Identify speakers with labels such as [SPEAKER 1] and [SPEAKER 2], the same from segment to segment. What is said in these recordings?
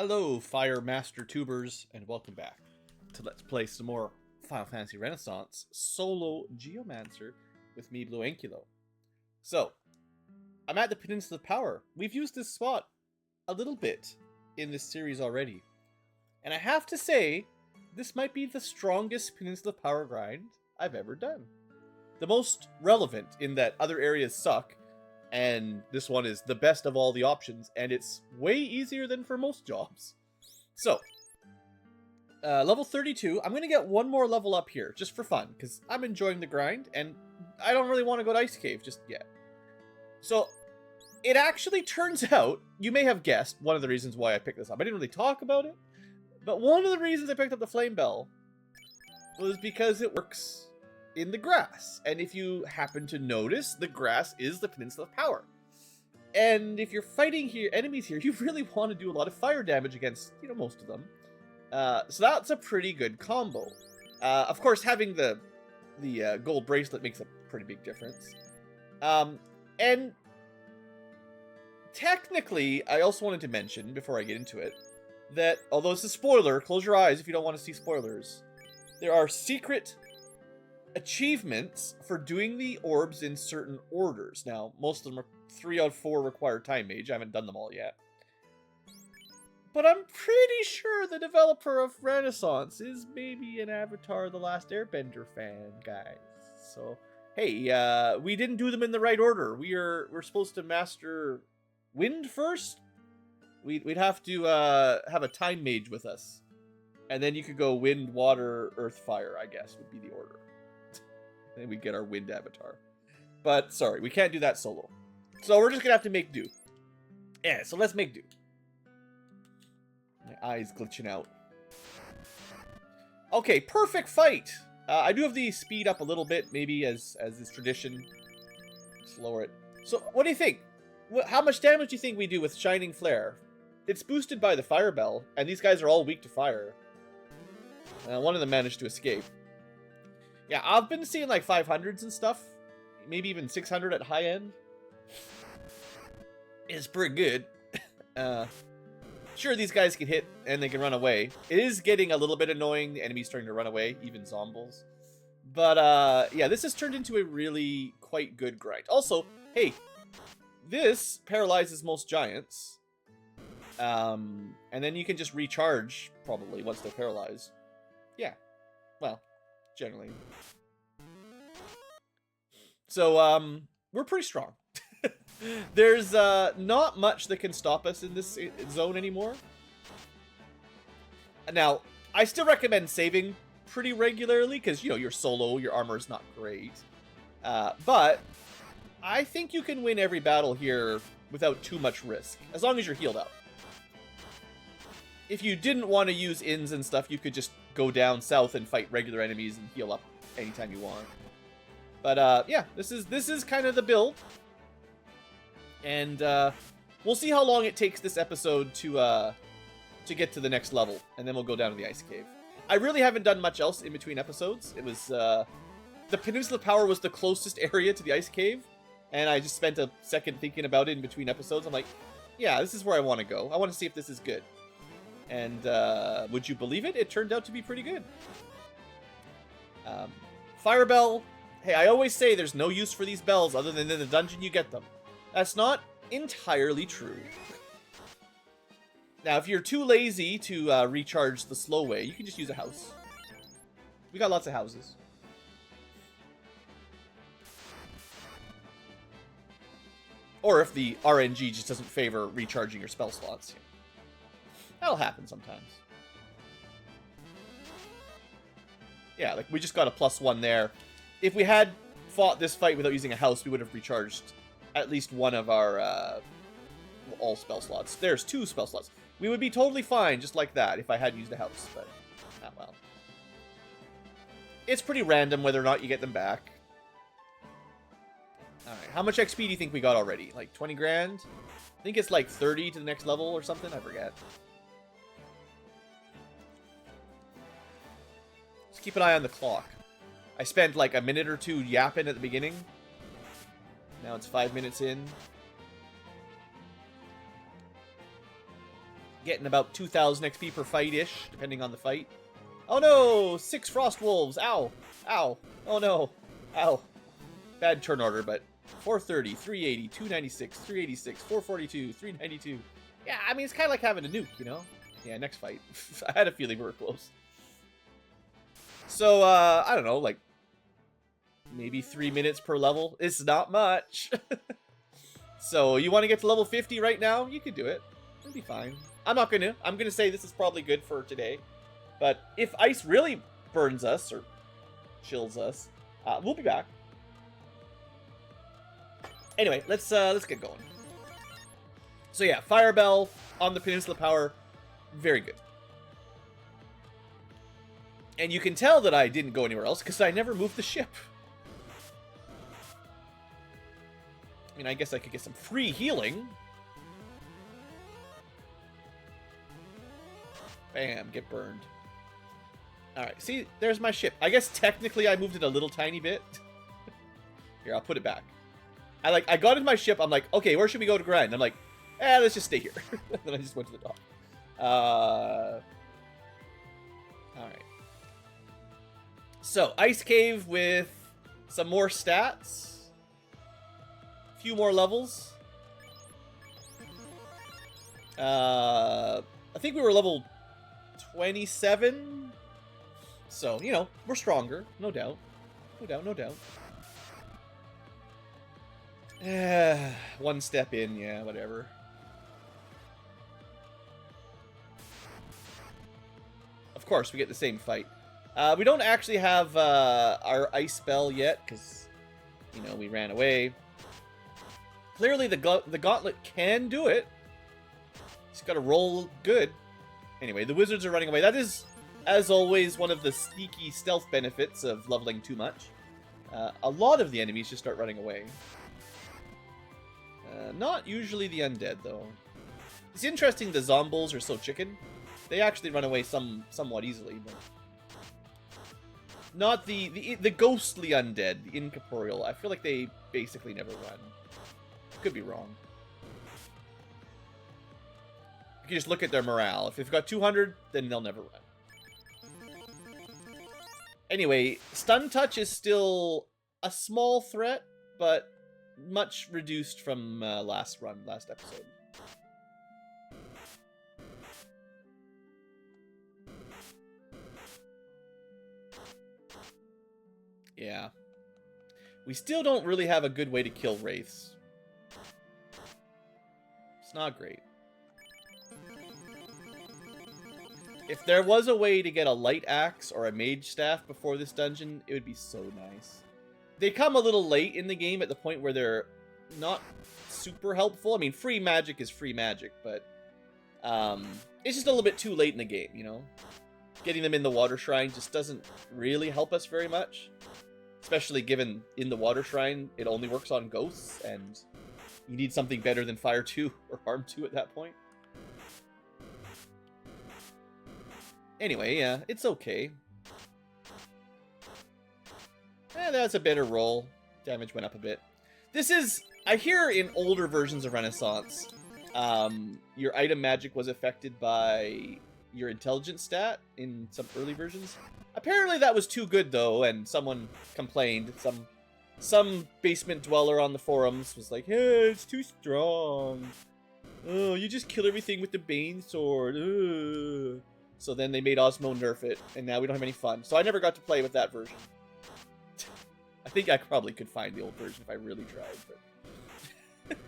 [SPEAKER 1] Hello, Fire Master Tubers, and welcome back to Let's Play some more Final Fantasy Renaissance solo Geomancer with me, BlueAnkylo. So, I'm at the Peninsula of Power. We've used this spot a little bit in this series already. And I have to say, this might be the strongest Peninsula of Power grind I've ever done. The most relevant in that other areas suck, and this one is the best of all the options, and it's way easier than for most jobs. So, level 32, I'm going to get one more level up here, just for fun, because I'm enjoying the grind, and I don't really want to go to Ice Cave just yet. So, it actually turns out, you may have guessed one of the reasons why I picked this up. I didn't really talk about it, but one of the reasons I picked up the Flame Bell was because it works in the grass. And if you happen to notice, the grass is the Peninsula of Power. And if you're fighting here, enemies here, you really want to do a lot of fire damage against, most of them. So that's a pretty good combo. Of course, having the gold bracelet makes a pretty big difference. And technically, I also wanted to mention, before I get into it, that although it's a spoiler, close your eyes if you don't want to see spoilers, there are secret achievements for doing the orbs in certain orders. Now, most of them are 3 out of 4 require Time Mage. I haven't done them all yet. But I'm pretty sure the developer of Renaissance is maybe an Avatar The Last Airbender fan, guys. So, hey, we didn't do them in the right order. We're supposed to master Wind first. We'd have to have a Time Mage with us. And then you could go Wind, Water, Earth, Fire, I guess, would be the order. And we'd get our Wind Avatar. But, sorry, we can't do that solo. So we're just gonna have to make do. Yeah, so let's make do. My eye's glitching out. Okay, perfect fight! I do have the speed up a little bit, maybe, as is tradition. Just lower it. So, what do you think? How much damage do you think we do with Shining Flare? It's boosted by the Fire Bell, and these guys are all weak to fire. One of them managed to escape. Yeah, I've been seeing like 500s and stuff. Maybe even 600 at high end. It's pretty good. Sure, these guys can hit and they can run away. It is getting a little bit annoying. The enemy's starting to run away, even zombies. But, yeah, this has turned into a really quite good grind. Also, hey, this paralyzes most giants. And then you can just recharge, probably, once they're paralyzed. Yeah. Well, generally. So, we're pretty strong. There's not much that can stop us in this zone anymore. Now, I still recommend saving pretty regularly, because, you're solo, your armor is not great. But I think you can win every battle here without too much risk, as long as you're healed up. If you didn't want to use inns and stuff, you could just go down south and fight regular enemies and heal up anytime you want. But, yeah, this is kind of the build. And, we'll see how long it takes this episode to get to the next level. And then we'll go down to the Ice Cave. I really haven't done much else in between episodes. It was, the Peninsula of Power was the closest area to the Ice Cave. And I just spent a second thinking about it in between episodes. I'm like, yeah, this is where I want to go. I want to see if this is good. And, would you believe it? It turned out to be pretty good. Fire Bell. Hey, I always say there's no use for these bells other than in the dungeon you get them. That's not entirely true. Now, if you're too lazy to recharge the slow way, you can just use a house. We got lots of houses. Or if the RNG just doesn't favor recharging your spell slots. That'll happen sometimes. Yeah, like we just got a +1 there. If we had fought this fight without using a house, we would have recharged at least one of our all spell slots. There's 2 spell slots. We would be totally fine just like that if I had used a house, but not well. It's pretty random whether or not you get them back. Alright, how much XP do you think we got already? Like 20 grand? I think it's like 30 to the next level or something, I forget. Just keep an eye on the clock. I spent like a minute or 2 yapping at the beginning. Now it's 5 minutes in. Getting about 2,000 XP per fight-ish, depending on the fight. Oh no! 6 Frost Wolves! Ow! Ow! Oh no! Ow! Bad turn order, but 430, 380, 296, 386, 442, 392. Yeah, I mean, it's kind of like having a nuke, you know? Yeah, next fight. I had a feeling we were close. So, I don't know, like, maybe 3 minutes per level. It's not much. So, you want to get to level 50 right now? You can do it. It'll be fine. I'm not going to. I'm going to say this is probably good for today. But if ice really burns us, or chills us, we'll be back. Anyway, let's get going. So yeah, Fire Bell on the Peninsula Power, very good. And you can tell that I didn't go anywhere else because I never moved the ship. I mean, I guess I could get some free healing. Bam, get burned. Alright, see, there's my ship. I guess technically I moved it a little tiny bit. Here, I'll put it back. I got into my ship, I'm like, okay, where should we go to grind? I'm like, let's just stay here. Then I just went to the top. Alright. So, Ice Cave with some more stats. A few more levels. I think we were level 27. So, you know, we're stronger. No doubt. No doubt, no doubt. One step in, yeah, whatever. Of course, we get the same fight. We don't actually have our ice spell yet, because, you know, we ran away. Clearly, the gauntlet can do it. Just gotta roll good. Anyway, the wizards are running away. That is, as always, one of the sneaky stealth benefits of leveling too much. A lot of the enemies just start running away. Not usually the undead, though. It's interesting the zombies are so chicken. They actually run away somewhat easily, but... Not the ghostly undead, the incorporeal. I feel like they basically never run. Could be wrong. You can just look at their morale. If they've got 200, then they'll never run. Anyway, stun touch is still a small threat, but much reduced from last episode. Yeah. We still don't really have a good way to kill wraiths. It's not great. If there was a way to get a light axe or a mage staff before this dungeon, it would be so nice. They come a little late in the game at the point where they're not super helpful. I mean, free magic is free magic, but it's just a little bit too late in the game, you know? Getting them in the Water Shrine just doesn't really help us very much. Especially given in the Water Shrine, it only works on ghosts, and you need something better than Fire 2 or Harm 2 at that point. Anyway, yeah, it's okay. That's a better roll. Damage went up a bit. This is... I hear in older versions of Renaissance, your item magic was affected by your intelligence stat in some early versions. Apparently that was too good, though, and someone complained. Some basement dweller on the forums was like, hey, it's too strong. Oh, you just kill everything with the Bane Sword. Ugh. So then they made Osmo nerf it, and now we don't have any fun. So I never got to play with that version. I think I probably could find the old version if I really tried, but...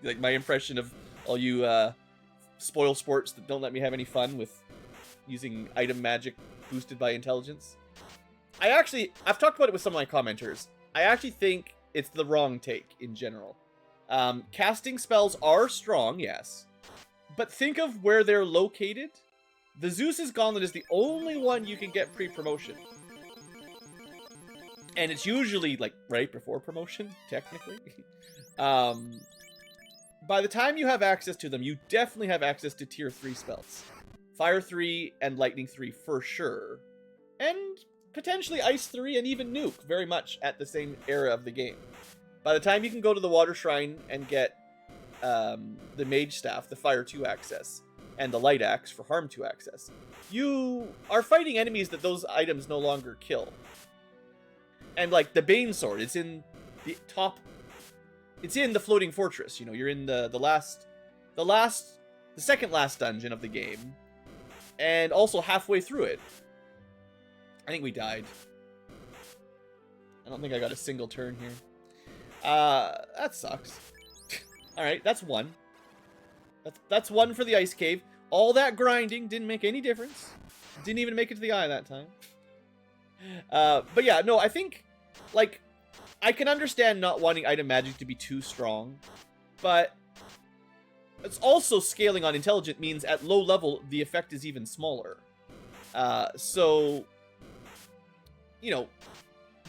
[SPEAKER 1] like, my impression of all you spoil sports that don't let me have any fun with using item magic boosted by intelligence. I've talked about it with some of my commenters. I actually think it's the wrong take in general. Casting spells are strong, yes, but think of where they're located. The Zeus's Gauntlet is the only one you can get pre-promotion. And it's usually, like, right before promotion, technically. By the time you have access to them, you definitely have access to tier 3 spells. Fire 3 and Lightning 3 for sure. And potentially Ice 3 and even Nuke, very much at the same era of the game. By the time you can go to the Water Shrine and get the Mage Staff, the Fire 2 access, and the light axe for harm 2 access, you are fighting enemies that those items no longer kill. And like the Bane Sword, it's in the top, it's in the floating fortress. You know, you're in the second last dungeon of the game, and also halfway through it. I think we died. I don't think I got a single turn here. That sucks. Alright, that's one. That's one for the ice cave. All that grinding didn't make any difference. Didn't even make it to the eye that time. But yeah, no, I think, like, I can understand not wanting item magic to be too strong, but it's also scaling on intelligent means at low level, the effect is even smaller. So, you know,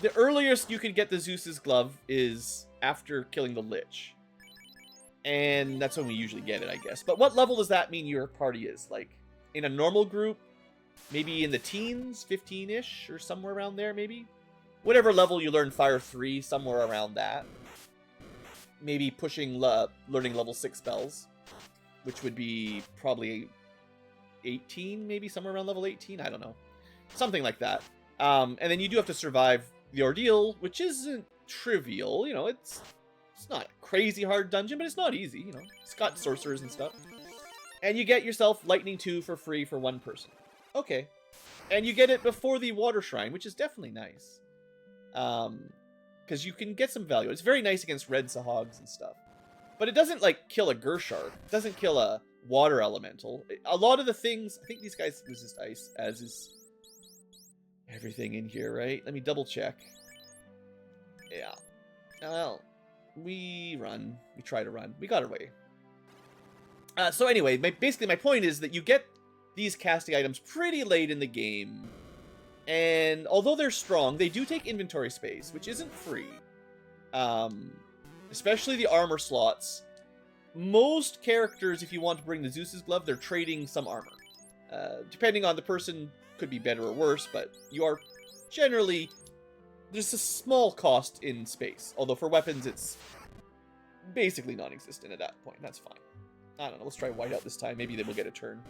[SPEAKER 1] the earliest you can get the Zeus's glove is after killing the Lich. And that's when we usually get it, I guess. But what level does that mean your party is? Like, in a normal group, maybe in the teens, 15-ish, or somewhere around there, maybe? Whatever level you learn Fire 3, somewhere around that. Maybe pushing learning level 6 spells, which would be probably 18, maybe somewhere around level 18, I don't know. Something like that. And then you do have to survive the ordeal, which isn't trivial, you know, it's not a crazy hard dungeon, but it's not easy, you know. It's got sorcerers and stuff. And you get yourself Lightning 2 for free for one person. Okay. And you get it before the Water Shrine, which is definitely nice. Because you can get some value. It's very nice against red Sahogs and stuff. But it doesn't, like, kill a Gershar. It doesn't kill a water elemental. A lot of the things... I think these guys resist ice, as is everything in here, right? Let me double check. Yeah. Well, we run. We try to run. We got our way. So anyway, basically my point is that you get these casting items pretty late in the game. And although they're strong, they do take inventory space, which isn't free. Especially the armor slots. Most characters, if you want to bring the Zeus's glove, they're trading some armor. Depending on the person, could be better or worse, but you are generally... There's a small cost in space. Although for weapons, it's basically non-existent at that point. That's fine. I don't know. Let's try whiteout this time. Maybe they will get a turn.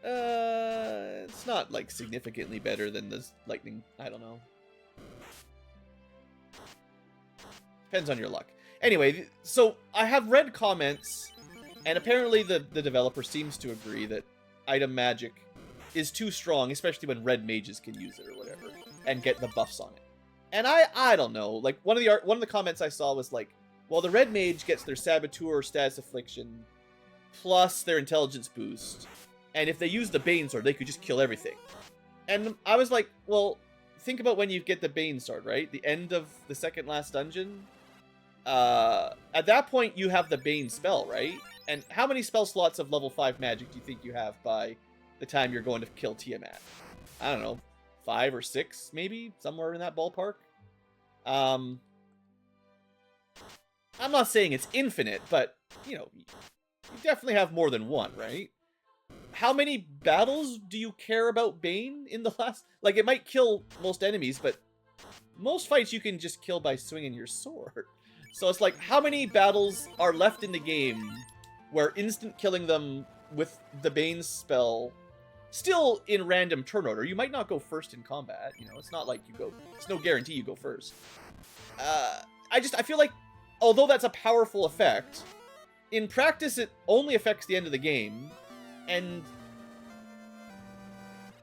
[SPEAKER 1] It's not, like, significantly better than the lightning. I don't know. Depends on your luck. Anyway, so I have read comments, and apparently the developer seems to agree that item magic is too strong, especially when red mages can use it or whatever, and get the buffs on it. And I don't know. Like, one of the comments I saw was like, well, the red mage gets their Saboteur or Status Affliction plus their intelligence boost. And if they use the Bane Sword, they could just kill everything. And I was like, well, think about when you get the Bane Sword, right? The end of the second last dungeon. At that point, you have the Bane spell, right? And how many spell slots of level 5 magic do you think you have by the time you're going to kill Tiamat? I don't know, 5 or 6, maybe? Somewhere in that ballpark? I'm not saying it's infinite, but, you know, you definitely have more than one, right? How many battles do you care about Bane in the last... Like, it might kill most enemies, but most fights you can just kill by swinging your sword. So it's like, how many battles are left in the game where instant killing them with the Bane spell, still in random turn order? You might not go first in combat, you know, it's not like you go... It's no guarantee you go first. I feel like, although that's a powerful effect, in practice it only affects the end of the game. And,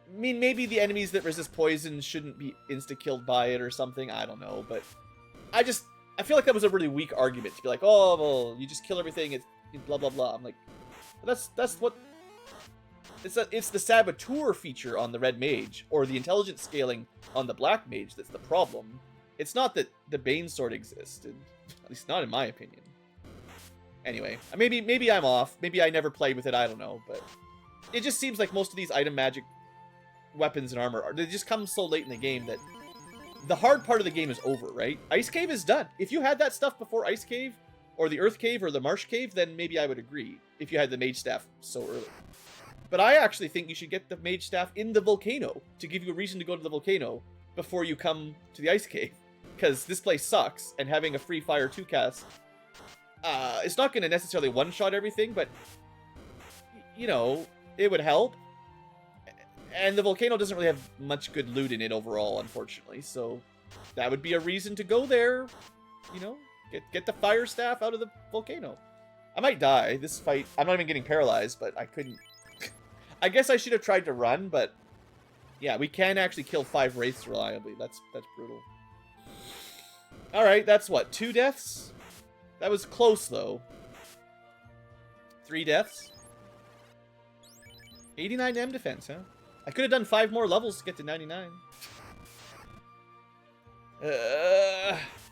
[SPEAKER 1] I mean, maybe the enemies that resist poison shouldn't be insta-killed by it or something. I don't know, but I feel like that was a really weak argument to be like, oh, well, you just kill everything, it's blah, blah, blah. I'm like, that's what... It's the Saboteur feature on the Red Mage, or the intelligence scaling on the Black Mage that's the problem. It's not that the Bane Sword exists, at least not in my opinion. Anyway, maybe I'm off. Maybe I never played with it, I don't know. But it just seems like most of these item magic weapons and armor, they just come so late in the game that the hard part of the game is over, right? Ice Cave is done. If you had that stuff before Ice Cave, or the Earth Cave, or the Marsh Cave, then maybe I would agree, if you had the Mage Staff so early. But I actually think you should get the Mage Staff in the Volcano, to give you a reason to go to the Volcano before you come to the Ice Cave. Because this place sucks, and having a free Fire 2 cast It's not going to necessarily one-shot everything, but, you know, it would help. And the volcano doesn't really have much good loot in it overall, unfortunately, so that would be a reason to go there, you know, get the fire staff out of the volcano. I might die. This fight, I'm not even getting paralyzed, but I couldn't. I guess I should have tried to run, but yeah, we can actually kill 5 wraiths reliably. That's brutal. Alright, that's what, 2 deaths? That was close, though. 3 deaths? 89 M defense, huh? I could have done 5 more levels to get to 99.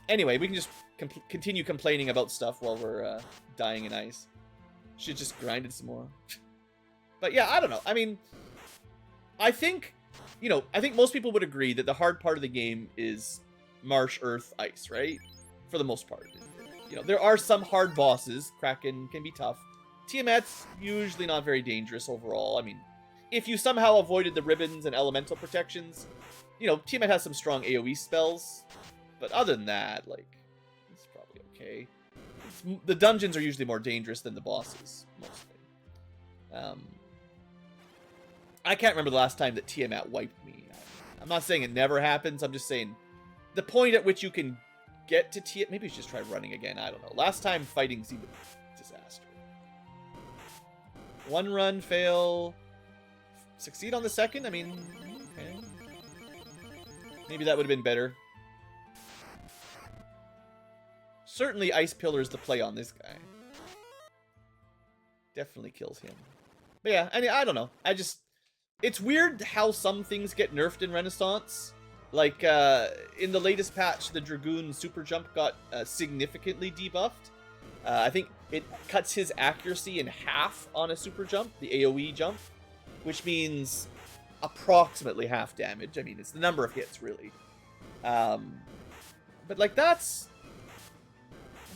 [SPEAKER 1] Anyway, we can just continue complaining about stuff while we're dying in ice. Should just grinded some more. But yeah, I don't know. I mean, I think, you know, I think most people would agree that the hard part of the game is marsh, earth, ice, right? For the most part. You know, there are some hard bosses. Kraken can be tough. Tiamat's usually not very dangerous overall. I mean, if you somehow avoided the ribbons and elemental protections, you know, Tiamat has some strong AoE spells. But other than that, like, it's probably okay. The dungeons are usually more dangerous than the bosses, mostly. I can't remember the last time that Tiamat wiped me. I'm not saying it never happens. I'm just saying the point at which you can get to Tiamat. Maybe we should just try running again. I don't know. Last time fighting seemed a disaster. 1 run, fail. Succeed on the second? I mean, okay. Maybe that would have been better. Certainly Ice Pillar is the play on this guy. Definitely kills him. But yeah, I mean, I don't know. It's weird how some things get nerfed in Renaissance. Like, in the latest patch, the Dragoon super jump got significantly debuffed. I think it cuts his accuracy in half on a super jump, the AoE jump, which means approximately half damage. I mean, it's the number of hits, really. But, like, that's...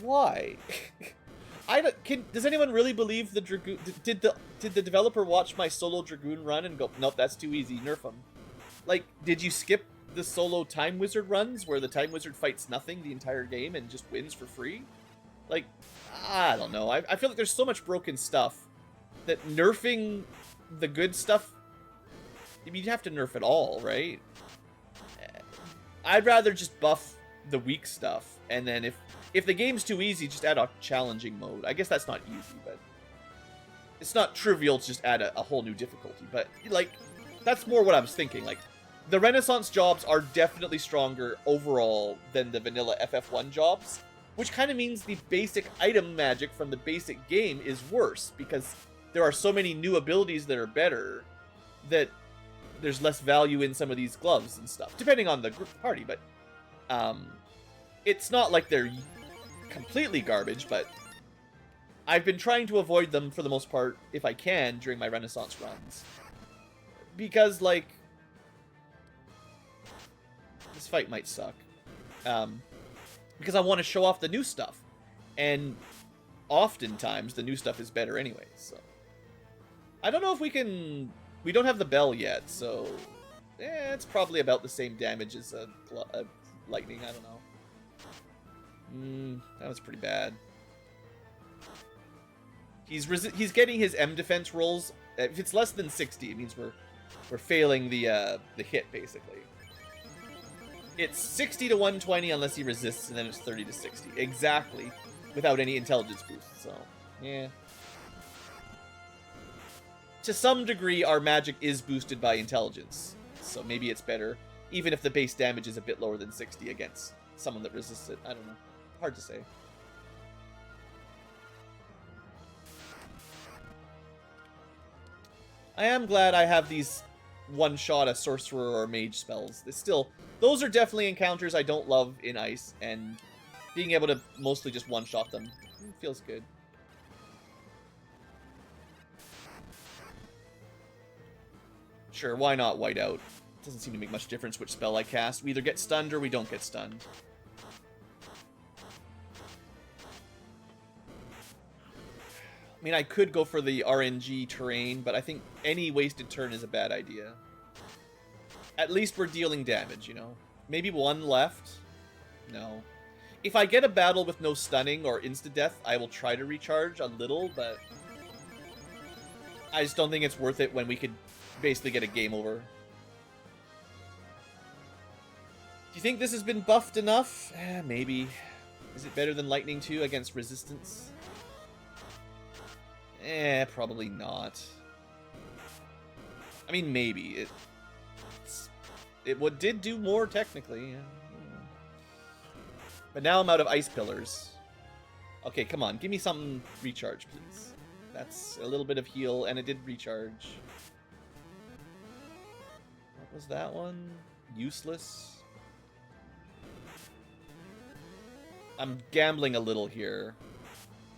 [SPEAKER 1] Why? Does anyone really believe the Dragoon... Did the developer watch my solo Dragoon run and go, nope, that's too easy, nerf him? Like, did you skip the solo Time Wizard runs where the Time Wizard fights nothing the entire game and just wins for free? Like, I don't know. I feel like there's so much broken stuff that nerfing the good stuff... I mean, you'd have to nerf it all, right? I'd rather just buff the weak stuff, and then if the game's too easy, just add a challenging mode. I guess that's not easy, but it's not trivial to just add a whole new difficulty. But, like, that's more what I was thinking. Like, the Renaissance jobs are definitely stronger overall than the vanilla FF1 jobs, which kind of means the basic item magic from the basic game is worse, because there are so many new abilities that are better that there's less value in some of these gloves and stuff, depending on the group party. But it's not like they're completely garbage, but I've been trying to avoid them for the most part, if I can, during my Renaissance runs. Because, like, this fight might suck. Because I want to show off the new stuff. And oftentimes, the new stuff is better anyway, so... I don't know if we can... We don't have the bell yet, so... it's probably about the same damage as a lightning, I don't know. That was pretty bad. He's getting his M defense rolls. If it's less than 60, it means we're failing the hit, basically. It's 60 to 120 unless he resists, and then it's 30 to 60. Exactly. Without any intelligence boost, so... Yeah. To some degree, our magic is boosted by intelligence. So maybe it's better, even if the base damage is a bit lower than 60 against someone that resists it. I don't know. Hard to say. I am glad I have these one-shot a sorcerer or mage spells. It's still, those are definitely encounters I don't love in ice, and being able to mostly just one-shot them feels good. Sure, why not whiteout? Doesn't seem to make much difference which spell I cast. We either get stunned or we don't get stunned. I mean, I could go for the RNG terrain, but I think any wasted turn is a bad idea. At least we're dealing damage, you know? Maybe 1 left? No. if I get a battle with no stunning or insta-death, I will try to recharge a little, but I just don't think it's worth it when we could basically get a game over. Do you think this has been buffed enough? Maybe. Is it better than Lightning 2 against resistance? Probably not. I mean, maybe. It did do more, technically. Yeah. But now I'm out of ice pillars. Okay, come on. Give me something recharge, please. That's a little bit of heal, and it did recharge. What was that one? Useless? I'm gambling a little here.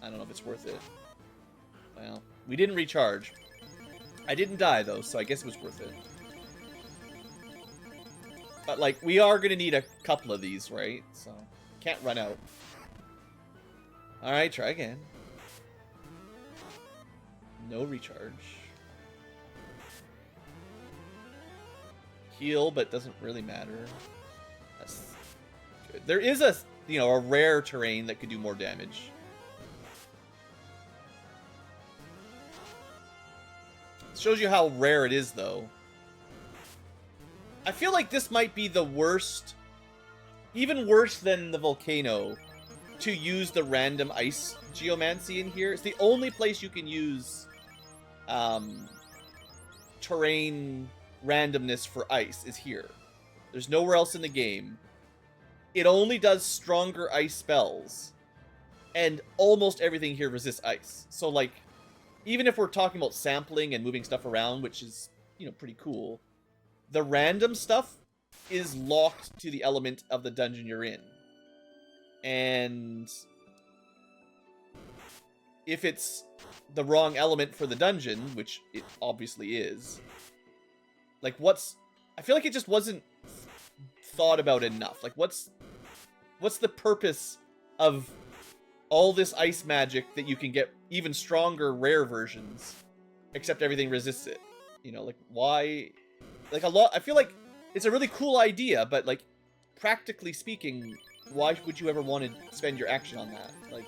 [SPEAKER 1] I don't know if it's worth it. Well, we didn't recharge. I didn't die, though, so I guess it was worth it. But, like, we are going to need a couple of these, right? So, can't run out. Alright, try again. No recharge. Heal, but doesn't really matter. That's good. There is a, you know, a rare terrain that could do more damage. Shows you how rare it is, though. I feel like this might be the worst, even worse than the volcano, to use the random ice geomancy in here. It's the only place you can use terrain randomness for ice is here. There's nowhere else in the game. It only does stronger ice spells, and almost everything here resists ice. So, like, even if we're talking about sampling and moving stuff around, which is, you know, pretty cool, the random stuff is locked to the element of the dungeon you're in. And if it's the wrong element for the dungeon, which it obviously is, like, I feel like it just wasn't thought about enough. Like, what's the purpose of all this ice magic that you can get even stronger rare versions, except everything resists it? You know, like, why? Like, I feel like it's a really cool idea, but, like, practically speaking, why would you ever want to spend your action on that? Like,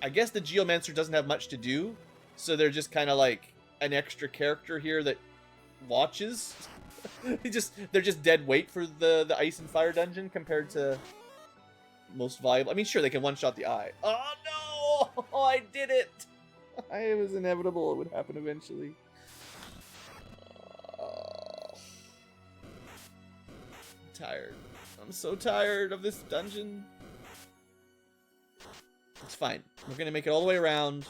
[SPEAKER 1] I guess the Geomancer doesn't have much to do, so they're just kind of like an extra character here that watches. They're just dead weight for the ice and fire dungeon compared to most viable. I mean, sure, they can one-shot the eye. Oh no! Oh, I did it! It was inevitable it would happen eventually. I'm tired. I'm so tired of this dungeon. It's fine. We're gonna make it all the way around.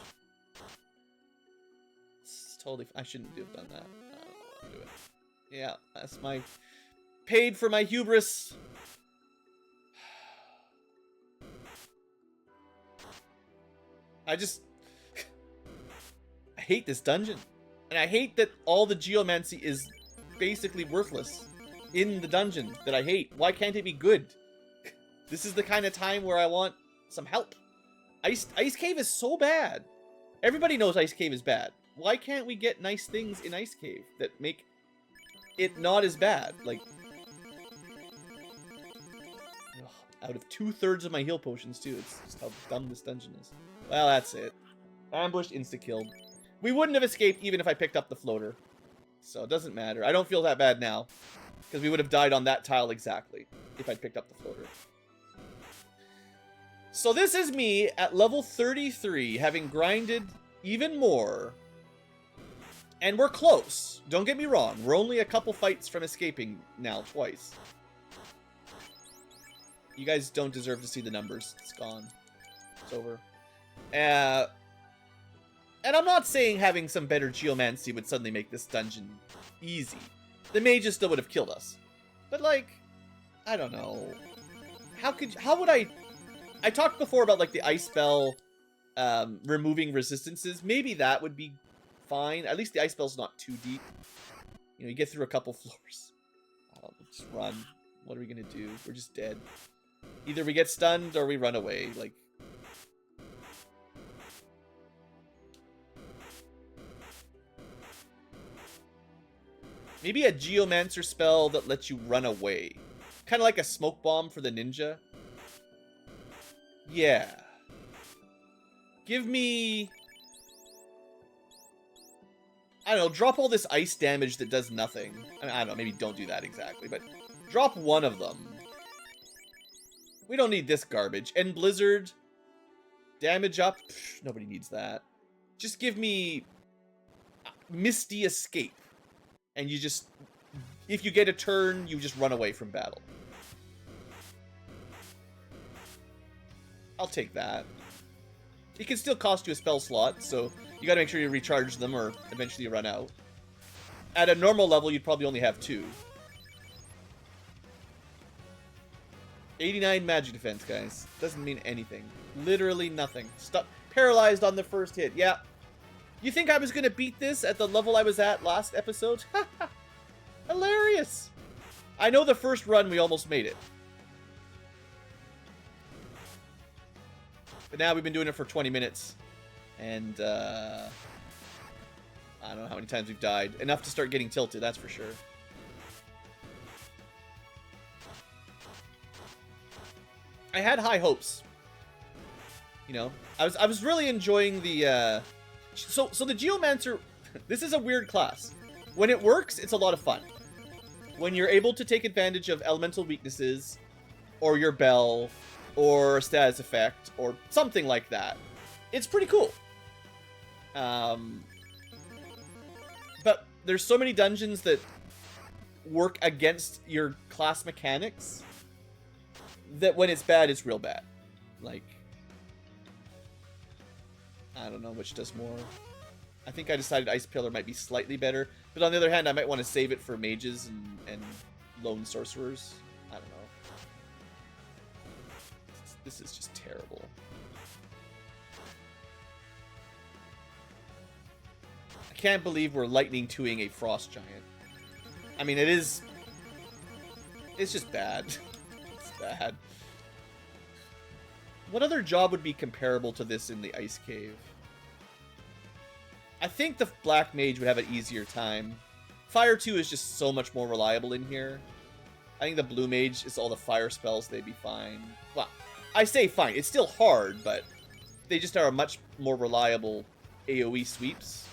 [SPEAKER 1] It's totally. I shouldn't have done that. I don't want to do it. Yeah, that's my paid for my hubris. I hate this dungeon, and I hate that all the geomancy is basically worthless in the dungeon that I hate. Why can't it be good? This is the kind of time where I want some help. Ice Cave is so bad. Everybody knows Ice Cave is bad. Why can't we get nice things in Ice Cave that make it not as bad? Like, out of 2/3 of my heal potions too. It's just how dumb this dungeon is. Well, that's it. Ambushed, insta-killed. We wouldn't have escaped even if I picked up the floater. So it doesn't matter. I don't feel that bad now, because we would have died on that tile exactly if I'd picked up the floater. So this is me at level 33, having grinded even more. And we're close. Don't get me wrong. We're only a couple fights from escaping now, twice. You guys don't deserve to see the numbers. It's gone. It's over. And I'm not saying having some better geomancy would suddenly make this dungeon easy. The mages still would have killed us. But, like, I don't know. How would I talked before about, like, the ice spell removing resistances. Maybe that would be fine. At least the ice spell's not too deep. You know, you get through a couple floors. I don't know, just run. What are we gonna do? We're just dead. Either we get stunned or we run away. Like, maybe a Geomancer spell that lets you run away. Kind of like a smoke bomb for the ninja. Yeah. Give me... I don't know, drop all this ice damage that does nothing. I mean, I don't know, maybe don't do that exactly, but drop one of them. We don't need this garbage. And Blizzard, damage up. Psh, nobody needs that. Just give me Misty Escape. And you just, if you get a turn, you just run away from battle. I'll take that. It can still cost you a spell slot, so you gotta make sure you recharge them or eventually you run out. At a normal level, you'd probably only have 2. 89 magic defense, guys. Doesn't mean anything. Literally nothing. Stuck paralyzed on the first hit. Yeah. You think I was gonna beat this at the level I was at last episode? Hilarious. I know the first run we almost made it. But now we've been doing it for 20 minutes. And, I don't know how many times we've died. Enough to start getting tilted, that's for sure. I had high hopes. You know, I was really enjoying the, so the Geomancer, this is a weird class. When it works, it's a lot of fun. When you're able to take advantage of elemental weaknesses, or your bell, or a status effect, or something like that, it's pretty cool. But there's so many dungeons that work against your class mechanics that when it's bad, it's real bad. Like, I don't know which does more. I think I decided Ice Pillar might be slightly better, but on the other hand, I might want to save it for mages and lone sorcerers. I don't know. This is just terrible. I can't believe we're lightning 2-ing a frost giant. I mean, it is... It's just bad. It's bad. What other job would be comparable to this in the Ice Cave? I think the Black Mage would have an easier time. Fire 2 is just so much more reliable in here. I think the Blue Mage is all the fire spells, they'd be fine. Well, I say fine. It's still hard, but they just are much more reliable AoE sweeps.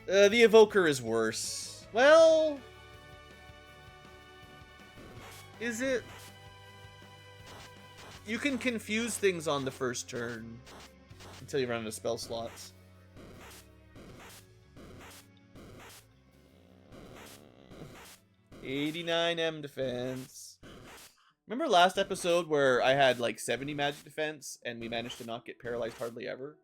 [SPEAKER 1] The Evoker is worse. Well... Is it? You can confuse things on the first turn until you run out of spell slots. $89 defense. Remember last episode where I had like 70 magic defense and we managed to not get paralyzed hardly ever?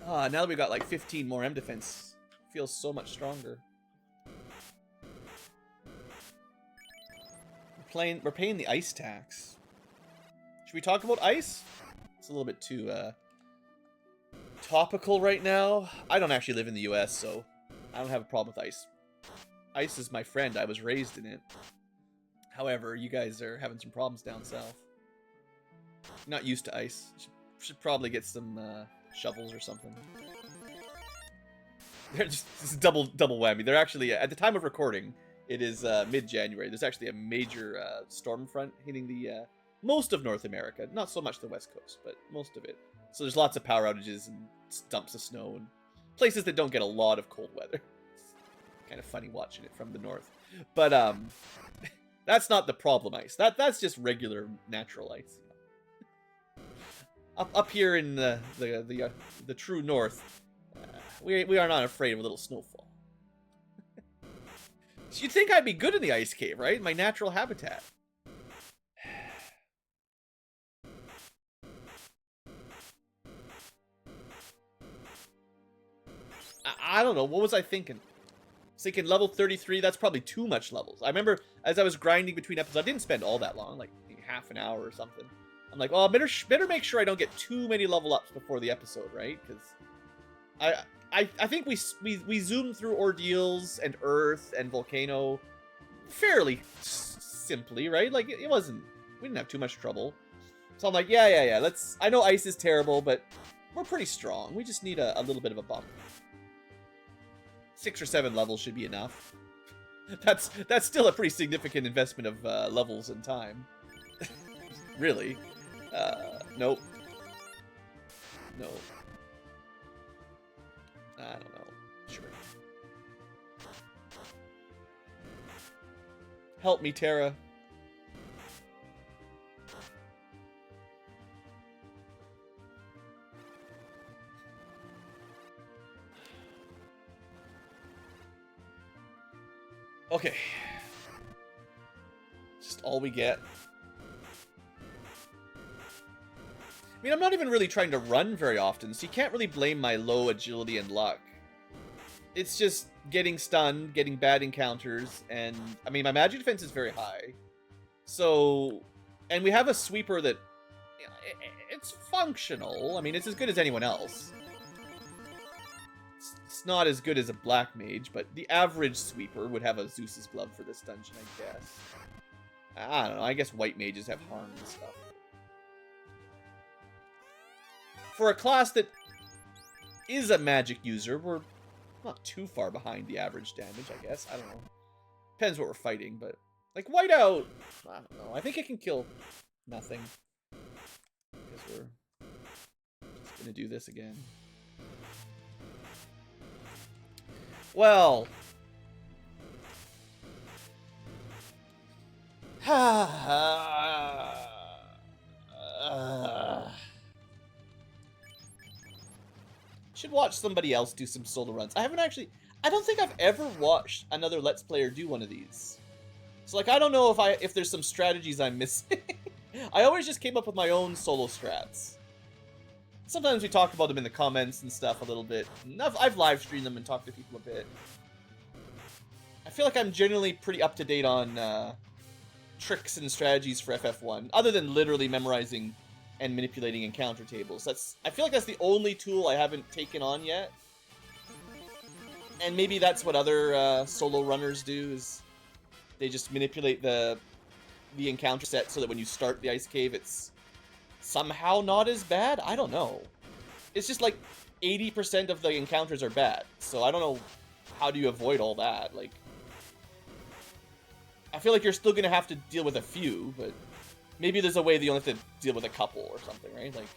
[SPEAKER 1] Ah, now that we got like 15 more M defense, feels so much stronger. We're paying the ice tax. Should we talk about ice? It's a little bit too topical right now. I don't actually live in the US, so I don't have a problem with ice. Ice is my friend. I was raised in it. However, you guys are having some problems down south. Not used to ice. Should probably get some shovels or something. They're just this is double whammy. They're actually at the time of recording, it is mid-January. There's actually a major storm front hitting the most of North America. Not so much the West Coast, but most of it. So there's lots of power outages and dumps of snow and places that don't get a lot of cold weather. It's kind of funny watching it from the north. But that's not the problem ice. That's just regular natural ice. Up here in the true north, we are not afraid of a little snowfall. You'd think I'd be good in the ice cave, right? My natural habitat. I don't know. What was I thinking? I was thinking level 33. That's probably too much levels. I remember as I was grinding between episodes, I didn't spend all that long, like half an hour or something. I'm like, oh, better make sure I don't get too many level ups before the episode, right? Because I think we zoomed through Ordeals and Earth and Volcano fairly simply, right? Like it wasn't, we didn't have too much trouble. So I'm like, yeah. I know ice is terrible, but we're pretty strong. We just need a little bit of a bump. 6 or 7 levels should be enough. That's still a pretty significant investment of levels and time. really. Nope. No. I don't know. Sure. Help me, Terra. Okay. Just all we get. I mean, I'm not even really trying to run very often, so you can't really blame my low agility and luck. It's just getting stunned, getting bad encounters, and... I mean, my magic defense is very high. So... And we have a sweeper that... You know, it's functional. I mean, it's as good as anyone else. It's not as good as a black mage, but the average sweeper would have a Zeus's glove for this dungeon, I guess. I don't know, I guess white mages have harm and stuff. For a class that is a magic user, we're not too far behind the average damage, I guess. I don't know. Depends what we're fighting, but... Like, whiteout! I don't know. I think it can kill nothing. I guess we're just gonna do this again. Well... Should watch somebody else do some solo runs. I don't think I've ever watched another Let's Player do one of these. So, like, I don't know if there's some strategies I'm missing. I always just came up with my own solo strats. Sometimes we talk about them in the comments and stuff a little bit. I've live streamed them and talked to people a bit. I feel like I'm generally pretty up to date on tricks and strategies for FF1, other than literally memorizing and manipulating encounter tables. I feel like that's the only tool I haven't taken on yet. And maybe that's what other solo runners do, is they just manipulate the encounter set so that when you start the ice cave, it's somehow not as bad. I don't know. It's just like 80% of the encounters are bad, so I don't know how do you avoid all that. Like, I feel like you're still gonna have to deal with a few, but maybe there's a way that you only have to deal with a couple or something, right? Like,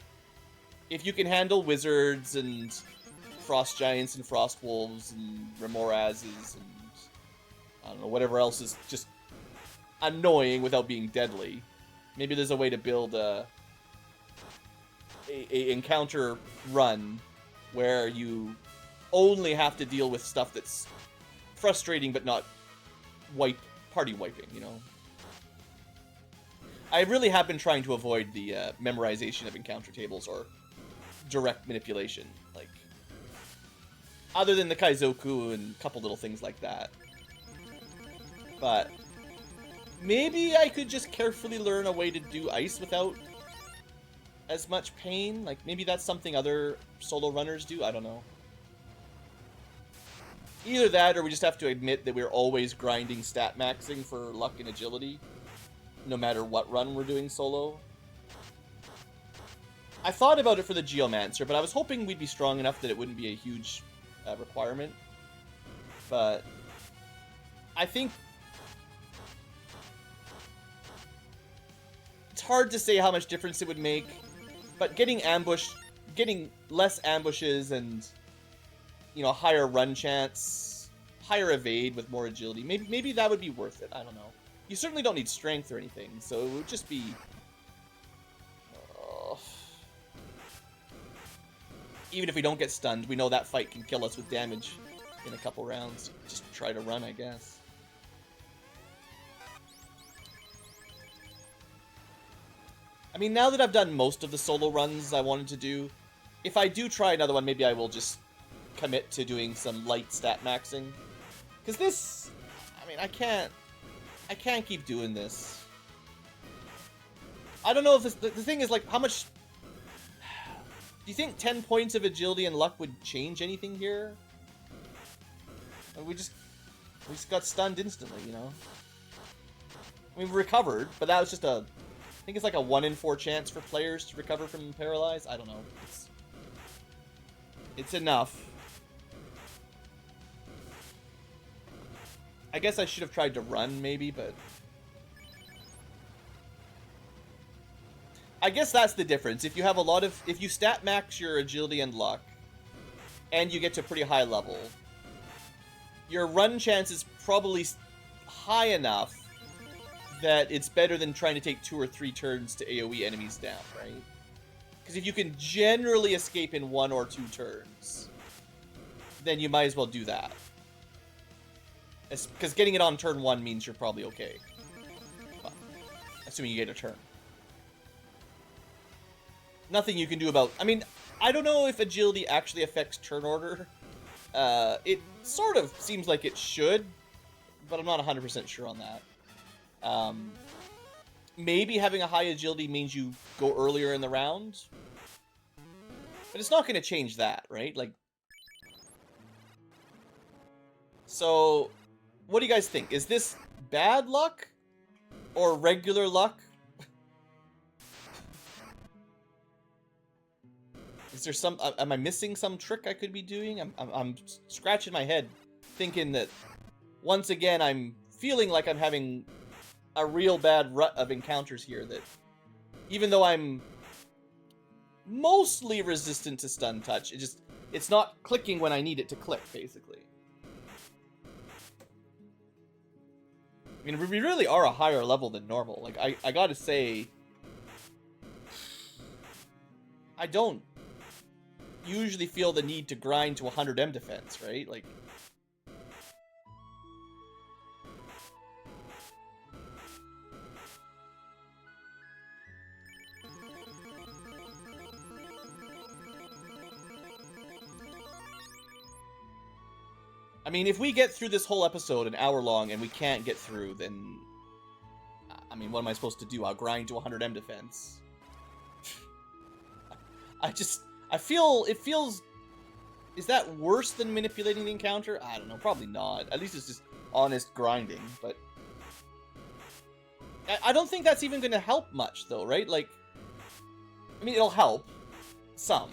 [SPEAKER 1] if you can handle wizards and frost giants and frost wolves and remorazes and I don't know, whatever else is just annoying without being deadly, maybe there's a way to build a encounter run where you only have to deal with stuff that's frustrating but not party wiping, you know? I really have been trying to avoid the memorization of encounter tables or direct manipulation, like, other than the Kaizoku and a couple little things like that. But maybe I could just carefully learn a way to do ice without as much pain. Like, maybe that's something other solo runners do. I don't know. Either that, or we just have to admit that we're always grinding stat maxing for luck and agility, no matter what run we're doing solo. I thought about it for the Geomancer, but I was hoping we'd be strong enough that it wouldn't be a huge requirement. But I think it's hard to say how much difference it would make, but getting less ambushes and, you know, higher run chance, higher evade with more agility, maybe that would be worth it. I don't know. You certainly don't need strength or anything, so it would just be... Even if we don't get stunned, we know that fight can kill us with damage in a couple rounds. Just try to run, I guess. I mean, now that I've done most of the solo runs I wanted to do, if I do try another one, maybe I will just commit to doing some light stat maxing. Because this... I mean, I can't keep doing this. I don't know if this... The thing is, like, how much... Do you think 10 points of agility and luck would change anything here? We just got stunned instantly, you know? I mean, we recovered, but that was just a... I think it's like a 1 in 4 chance for players to recover from Paralyze. I don't know. It's enough. I guess I should have tried to run, maybe, but... I guess that's the difference. If you have a lot of... If you stat max your agility and luck, and you get to a pretty high level, your run chance is probably high enough that it's better than trying to take 2 or 3 turns to AoE enemies down, right? Because if you can generally escape in 1 or 2 turns, then you might as well do that. Because getting it on turn 1 means you're probably okay. Well, assuming you get a turn. Nothing you can do about... I mean, I don't know if agility actually affects turn order. It sort of seems like it should, but I'm not 100% sure on that. Maybe having a high agility means you go earlier in the round. But it's not going to change that, right? Like, so, what do you guys think? Is this bad luck or regular luck? Is there some... Am I missing some trick I could be doing? I'm scratching my head, thinking that once again I'm feeling like I'm having a real bad rut of encounters here. That even though I'm mostly resistant to stun touch, it's not clicking when I need it to click, basically. I mean, we really are a higher level than normal. Like, I gotta say, I don't usually feel the need to grind to 100M defense, right? Like, I mean, if we get through this whole episode an hour long and we can't get through, then I mean, what am I supposed to do? I'll grind to 100M defense. I feel, it feels... Is that worse than manipulating the encounter? I don't know, probably not. At least it's just honest grinding, but... I don't think that's even going to help much, though, right? Like, I mean, it'll help. Some.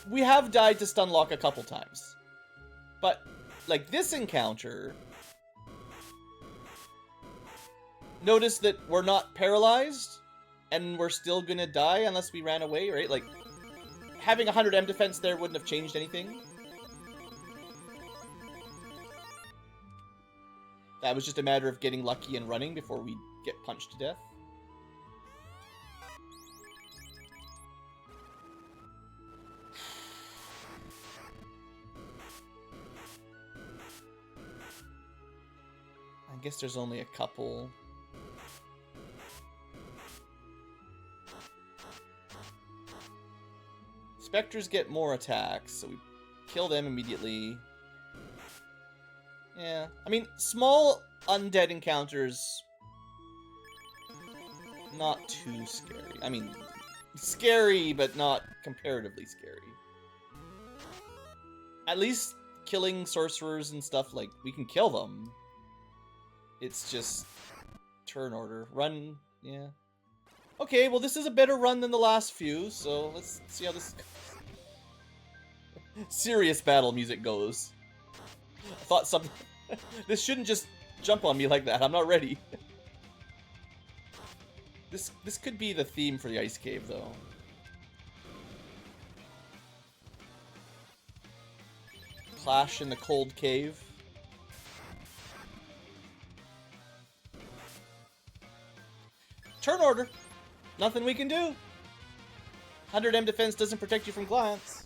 [SPEAKER 1] We have died to stun lock a couple times. But, like, this encounter... Notice that we're not paralyzed, and we're still gonna die unless we ran away, right? Like, having 100M defense there wouldn't have changed anything. That was just a matter of getting lucky and running before we get punched to death. I guess there's only a couple. Spectres get more attacks, so we kill them immediately. Yeah, I mean, small undead encounters, not too scary. I mean, scary, but not comparatively scary. At least killing sorcerers and stuff, like, we can kill them. It's just turn order. Run, yeah. Okay, well, this is a better run than the last few, so let's see how this goes. Serious battle music goes. I thought something... This shouldn't just jump on me like that. I'm not ready. This could be the theme for the ice cave, though. Clash in the cold cave. Turn order. Nothing we can do. 100M defense doesn't protect you from glance.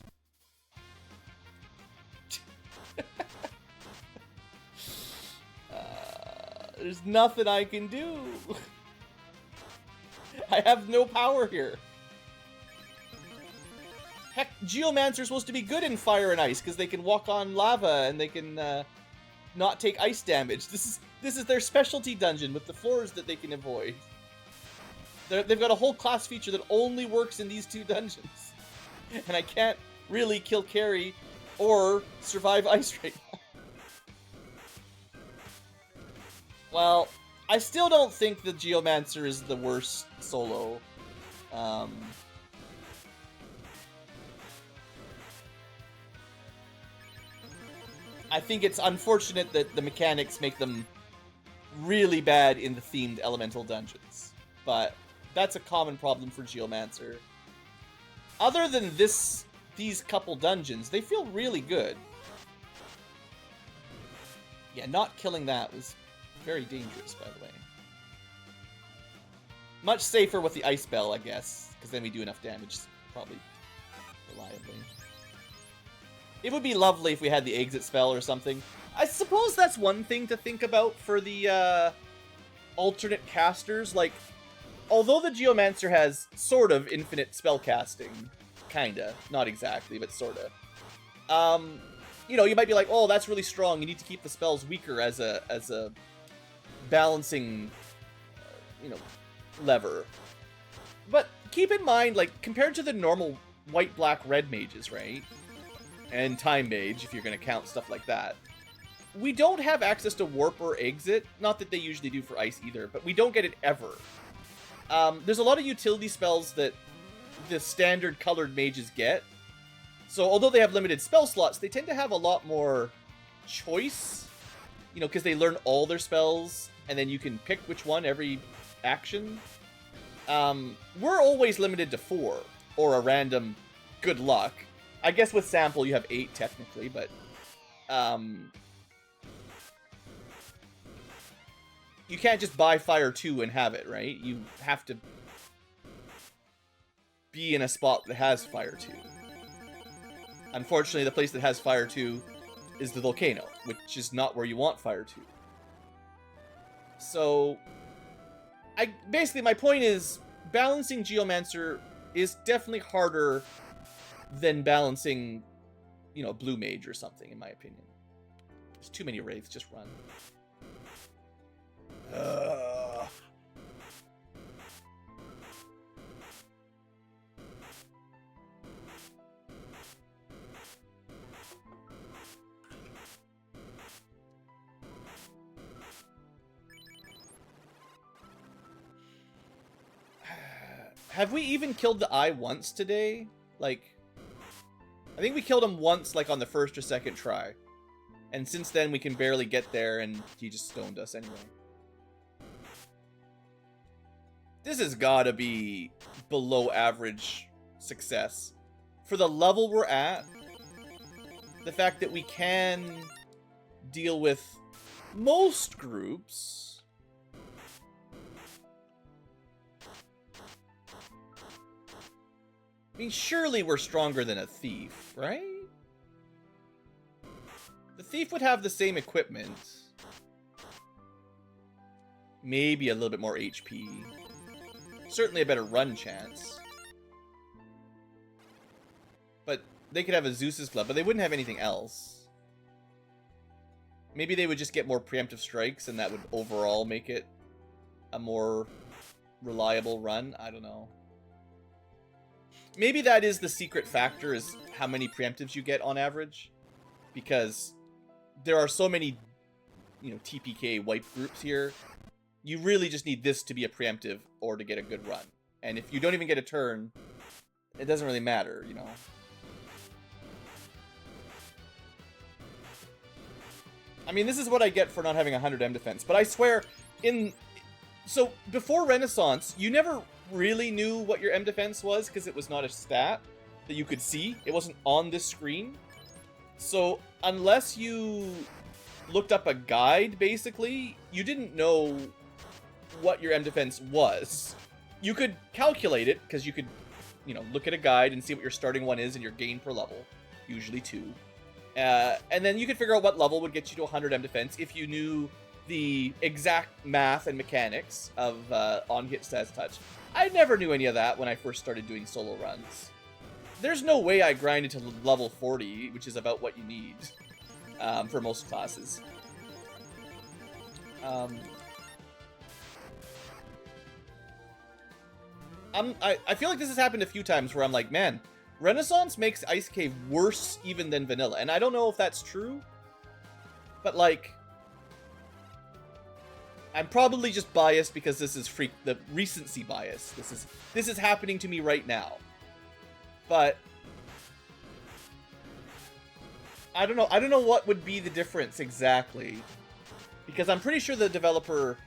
[SPEAKER 1] There's nothing I can do. I have no power here. Heck, Geomancer's supposed to be good in fire and ice because they can walk on lava and they can not take ice damage. This is their specialty dungeon with the floors that they can avoid. They've got a whole class feature that only works in these 2 dungeons. And I can't really kill Carrie or survive ice right now. Well, I still don't think the Geomancer is the worst solo. I think it's unfortunate that the mechanics make them really bad in the themed elemental dungeons. But That's a common problem for Geomancer. Other than these couple dungeons, they feel really good. Yeah, not killing that was very dangerous, by the way. Much safer with the Ice Bell, I guess, because then we do enough damage, probably, reliably. It would be lovely if we had the exit spell or something. I suppose that's one thing to think about for the alternate casters. Like, although the Geomancer has sort of infinite spell casting, kinda, not exactly, but sorta. You know, you might be like, oh, that's really strong. You need to keep the spells weaker as a balancing, you know, lever. But keep in mind, like, compared to the normal white, black, red mages, right? And time mage, if you're going to count stuff like that. We don't have access to warp or exit. Not that they usually do for ice either, but we don't get it ever. There's a lot of utility spells that the standard colored mages get. So although they have limited spell slots, they tend to have a lot more choice. You know, because they learn all their spells, and then you can pick which one every action. We're always limited to 4, or a random good luck. I guess with sample you have 8 technically, but you can't just buy Fire 2 and have it, right? You have to be in a spot that has Fire 2. Unfortunately, the place that has Fire 2 is the volcano, which is not where you want Fire 2. So, basically my point is, balancing Geomancer is definitely harder than balancing, you know, Blue Mage or something, in my opinion. There's too many wraiths, just run. Have we even killed the eye once today? Like, I think we killed him once, like, on the first or second try. And since then, we can barely get there, and he just stoned us anyway. This has gotta be below average success. For the level we're at, the fact that we can deal with most groups... I mean, surely we're stronger than a thief, right? The thief would have the same equipment. Maybe a little bit more HP. Certainly a better run chance. But they could have a Zeus's Club, but they wouldn't have anything else. Maybe they would just get more preemptive strikes, and that would overall make it a more reliable run. I don't know. Maybe that is the secret factor, is how many preemptives you get on average. Because there are so many, you know, TPK wipe groups here. You really just need this to be a preemptive or to get a good run. And if you don't even get a turn, it doesn't really matter, you know. I mean, this is what I get for not having 100 M defense. But I swear, so before Renaissance, you never really knew what your M defense was because it was not a stat that you could see. It wasn't on this screen. So unless you looked up a guide, basically, you didn't know what your M defense was. You could calculate it because you could, you know, look at a guide and see what your starting one is and your gain per level, usually 2. And then you could figure out what level would get you to 100 M defense if you knew the exact math and mechanics of on-hit stats touch. I never knew any of that when I first started doing solo runs. There's no way I grinded to level 40, which is about what you need for most classes. I feel like this has happened a few times where I'm like, man, Renaissance makes Ice Cave worse even than vanilla. And I don't know if that's true, but like, I'm probably just biased because this is the recency bias. This is happening to me right now. But I don't know. I don't know what would be the difference exactly, because I'm pretty sure the developer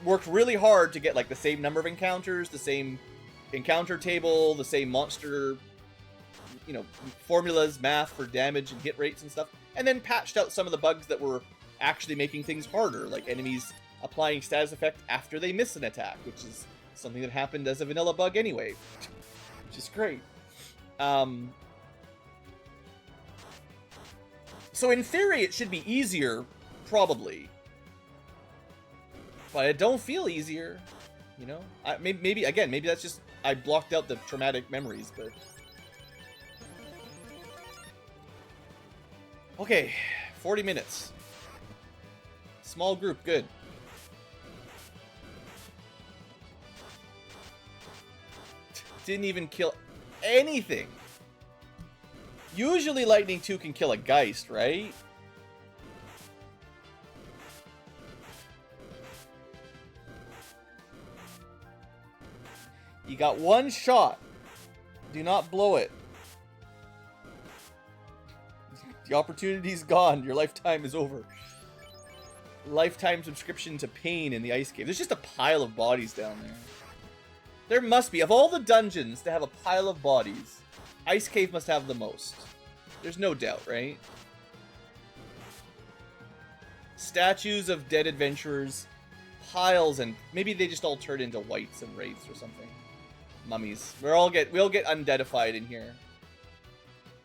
[SPEAKER 1] worked really hard to get like the same number of encounters, the same encounter table, the same monster, you know, formulas, math for damage and hit rates and stuff, and then patched out some of the bugs that were actually making things harder, like enemies applying status effect after they miss an attack, which is something that happened as a vanilla bug anyway, which is great. So in theory, it should be easier, probably. But it don't feel easier, you know? Maybe, again, maybe that's just... I blocked out the traumatic memories, but... Okay, 40 minutes. Small group, good. Didn't even kill anything. Usually Lightning 2 can kill a Geist, right? You got one shot. Do not blow it. The opportunity's gone. Your lifetime is over. Lifetime subscription to pain in the ice cave. There's just a pile of bodies down there. There must be. Of all the dungeons to have a pile of bodies, Ice Cave must have the most. There's no doubt, right? Statues of dead adventurers, piles, and maybe they just all turn into wights and wraiths or something. Mummies. We all get undeadified in here.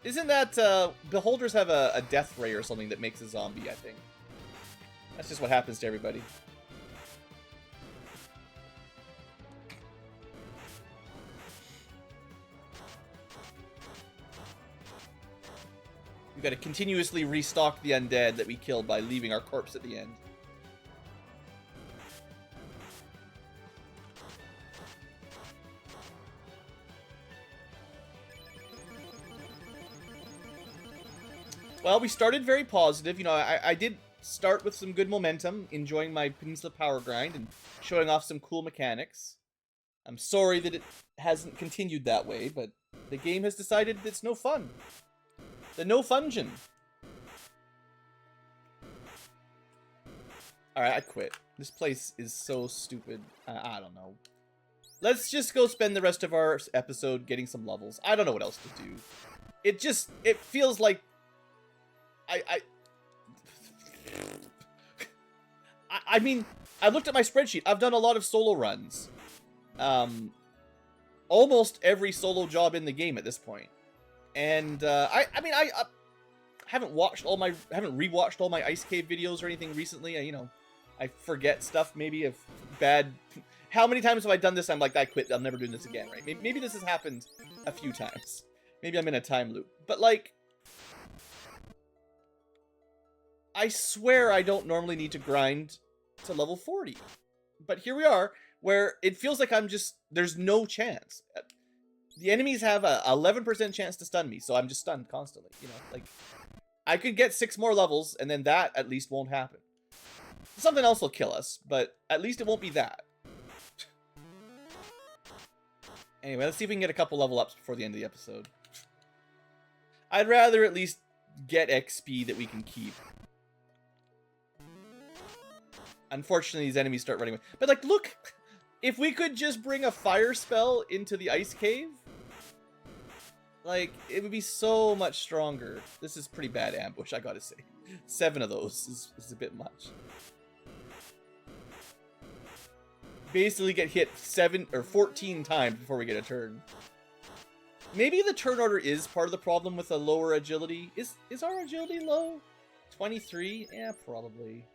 [SPEAKER 1] Isn't that beholders have a death ray or something that makes a zombie? I think that's just what happens to everybody. We got to continuously restock the undead that we killed by leaving our corpse at the end. Well, we started very positive. You know, I did start with some good momentum, enjoying my Peninsula power grind and showing off some cool mechanics. I'm sorry that it hasn't continued that way, but the game has decided it's no fun. The no fungin. Alright, I quit. This place is so stupid. I don't know. Let's just go spend the rest of our episode getting some levels. I don't know what else to do. It feels like... I mean, I looked at my spreadsheet. I've done a lot of solo runs. Almost every solo job in the game at this point. And I haven't rewatched all my Ice Cave videos or anything recently. You know, I forget stuff maybe of bad. How many times have I done this? I'm like, I quit. I'm never doing this again, right? Maybe this has happened a few times. Maybe I'm in a time loop. But like, I swear I don't normally need to grind to level 40. But here we are, where it feels like there's no chance. The enemies have a 11% chance to stun me, so I'm just stunned constantly, you know? Like, I could get 6 more levels, and then that at least won't happen. Something else will kill us, but at least it won't be that. Anyway, let's see if we can get a couple level ups before the end of the episode. I'd rather at least get XP that we can keep. Unfortunately, these enemies start running away. But, like, look! If we could just bring a fire spell into the ice cave, like, it would be so much stronger. This is pretty bad ambush, I gotta say. 7 of those is a bit much. Basically get hit 7 or 14 times before we get a turn. Maybe the turn order is part of the problem with a lower agility. Is our agility low? 23? Yeah, probably.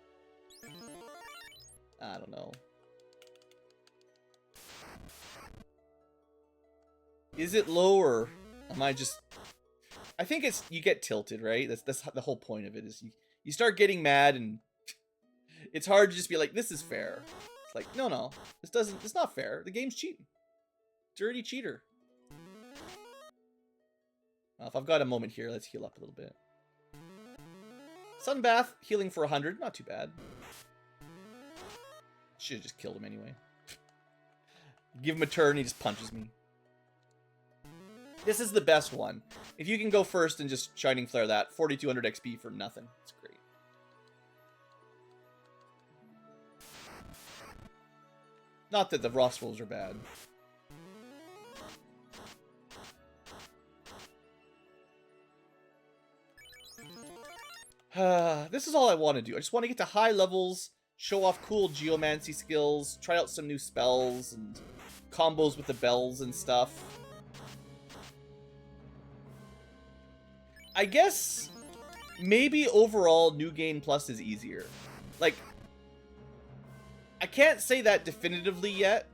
[SPEAKER 1] I don't know. Is it low, or am I just... I think it's... You get tilted, right? That's the whole point of it, is you start getting mad, and it's hard to just be like, this is fair. It's like, no. It's not fair. The game's cheating. Dirty cheater. Well, if I've got a moment here, let's heal up a little bit. Sunbath, healing for 100. Not too bad. Should have just killed him anyway. Give him a turn, he just punches me. This is the best one. If you can go first and just Shining Flare that, 4200 XP for nothing. It's great. Not that the Frost Wolves are bad. This is all I want to do. I just want to get to high levels, show off cool geomancy skills, try out some new spells and combos with the bells and stuff. I guess maybe overall New Game Plus is easier. Like, I can't say that definitively yet,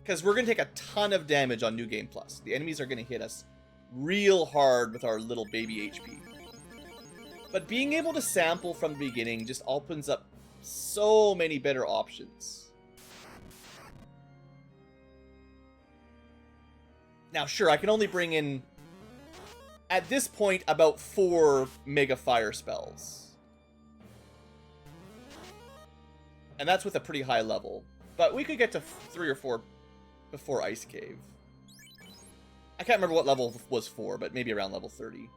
[SPEAKER 1] because we're going to take a ton of damage on New Game Plus. The enemies are going to hit us real hard with our little baby HP. But being able to sample from the beginning just opens up so many better options. Now, sure, I can only bring in, at this point, about 4 Mega Fire spells. And that's with a pretty high level. But we could get to 3 or 4 before Ice Cave. I can't remember what level was 4, but maybe around level 30.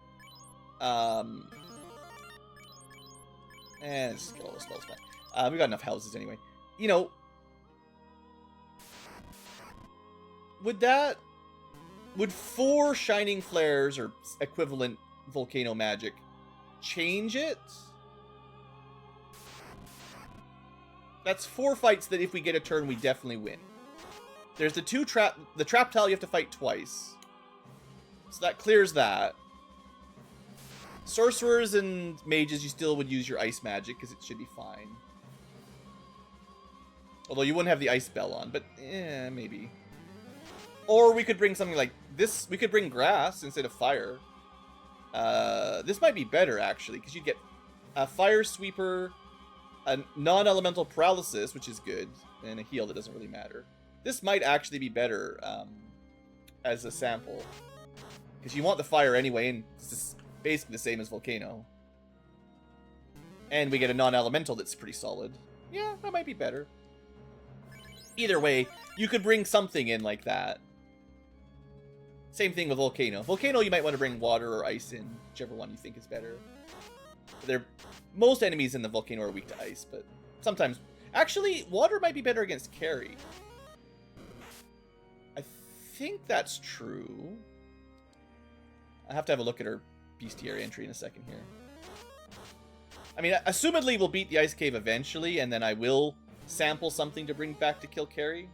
[SPEAKER 1] And just get all the spells back. We got enough houses anyway. You know, would 4 Shining Flares or equivalent volcano magic change it? That's 4 fights that if we get a turn, we definitely win. There's the trap tile you have to fight twice. So that clears that. Sorcerers and mages, you still would use your ice magic, because it should be fine. Although you wouldn't have the ice bell on, but maybe. Or we could bring something like this. We could bring grass instead of fire. This might be better, actually, because you'd get a fire sweeper, a non-elemental paralysis, which is good, and a heal that doesn't really matter. This might actually be better as a sample, because you want the fire anyway, and it's basically the same as Volcano. And we get a non-elemental that's pretty solid. Yeah, that might be better. Either way, you could bring something in like that. Same thing with Volcano. Volcano, you might want to bring water or ice in, whichever one you think is better. Most enemies in the Volcano are weak to ice, but sometimes... Actually, water might be better against Carry. I think that's true. I have to have a look at her bestiary entry in a second here. I mean, assumedly we'll beat the Ice Cave eventually, and then I will sample something to bring back to kill Carry.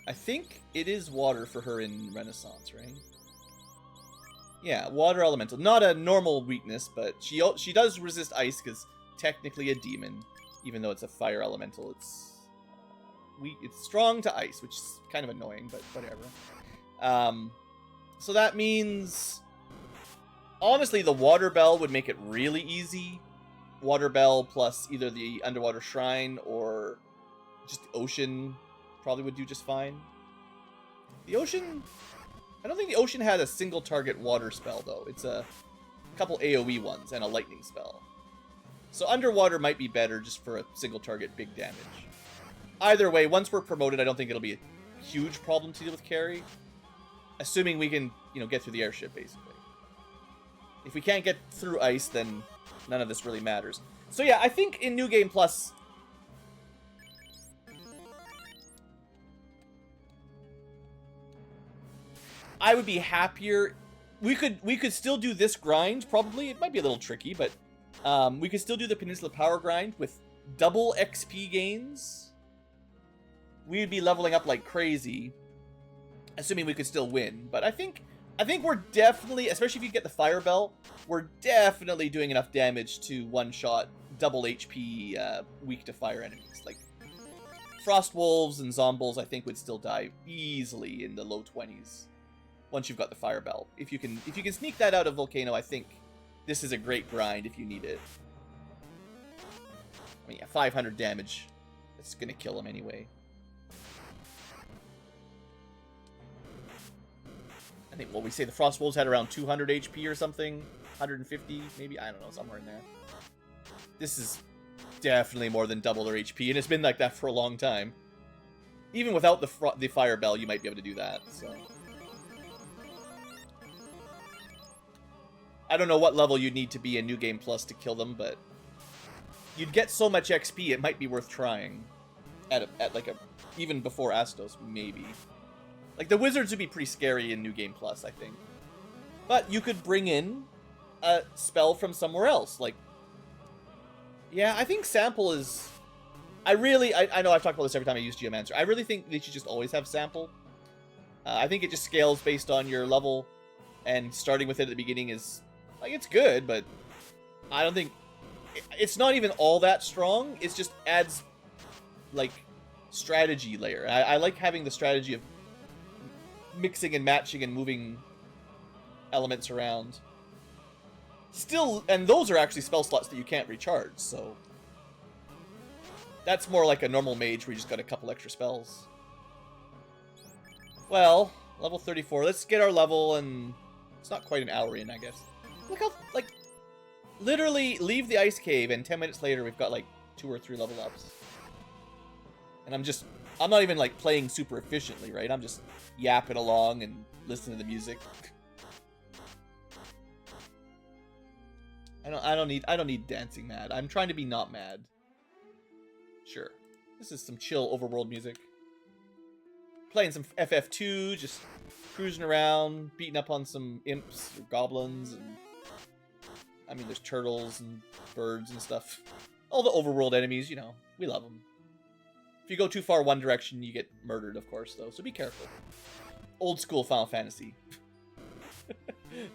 [SPEAKER 1] I think it is water for her in Renaissance, right? Yeah, water elemental. Not a normal weakness, but she does resist ice because technically a demon, even though it's a fire elemental. It's it's strong to ice, which is kind of annoying, but whatever. So that means, honestly, the water bell would make it really easy. Water bell plus either the underwater shrine or just the ocean probably would do just fine. The ocean, I don't think the ocean had a single target water spell though. It's a couple AoE ones and a lightning spell. So underwater might be better just for a single target big damage. Either way, once we're promoted, I don't think it'll be a huge problem to deal with Carry. Assuming we can, get through the airship, basically. If we can't get through ice, then none of this really matters. So yeah, I think in New Game Plus... I would be happier... We could still do this grind, probably. It might be a little tricky, but... we could still do the Peninsula Power Grind with double XP gains. We'd be leveling up like crazy, assuming we could still win. But I think we're definitely, especially if you get the Fire Bell, we're definitely doing enough damage to one-shot double HP weak to fire enemies. Like Frost Wolves and Zombies, I think would still die easily in the low 20s once you've got the Fire Bell. If you can sneak that out of Volcano, I think this is a great grind if you need it. I mean, yeah, 500 damage. It's gonna kill him anyway. I think, we say the Frost Wolves had around 200 HP or something. 150, maybe? I don't know, somewhere in there. This is definitely more than double their HP, and it's been like that for a long time. Even without the Fire Bell, you might be able to do that, so... I don't know what level you'd need to be in New Game Plus to kill them, but you'd get so much XP, it might be worth trying. At like a... Even before Astos, maybe. Like, the wizards would be pretty scary in New Game Plus, I think. But you could bring in a spell from somewhere else. Like, yeah, I think Sample is... I know I've talked about this every time I use Geomancer. I really think they should just always have Sample. I think it just scales based on your level, and starting with it at the beginning is... Like, it's good, but I don't think... It's not even all that strong. It just adds, like, strategy layer. I like having the strategy of mixing and matching and moving elements around. Still, and those are actually spell slots that you can't recharge, so... That's more like a normal mage where you just got a couple extra spells. Well, level 34. Let's get our level, and it's not quite an hour in, I guess. Look how, like, literally leave the ice cave, and 10 minutes later we've got, like, 2 or 3 level ups. And I'm not even, like, playing super efficiently, right? I'm just yapping along and listening to the music. I don't need dancing mad. I'm trying to be not mad. Sure. This is some chill overworld music. Playing some FF2, just cruising around, beating up on some imps or goblins, and I mean, there's turtles and birds and stuff. All the overworld enemies, you know, we love them. If you go too far one direction, you get murdered, of course, though, so be careful. Old school Final Fantasy.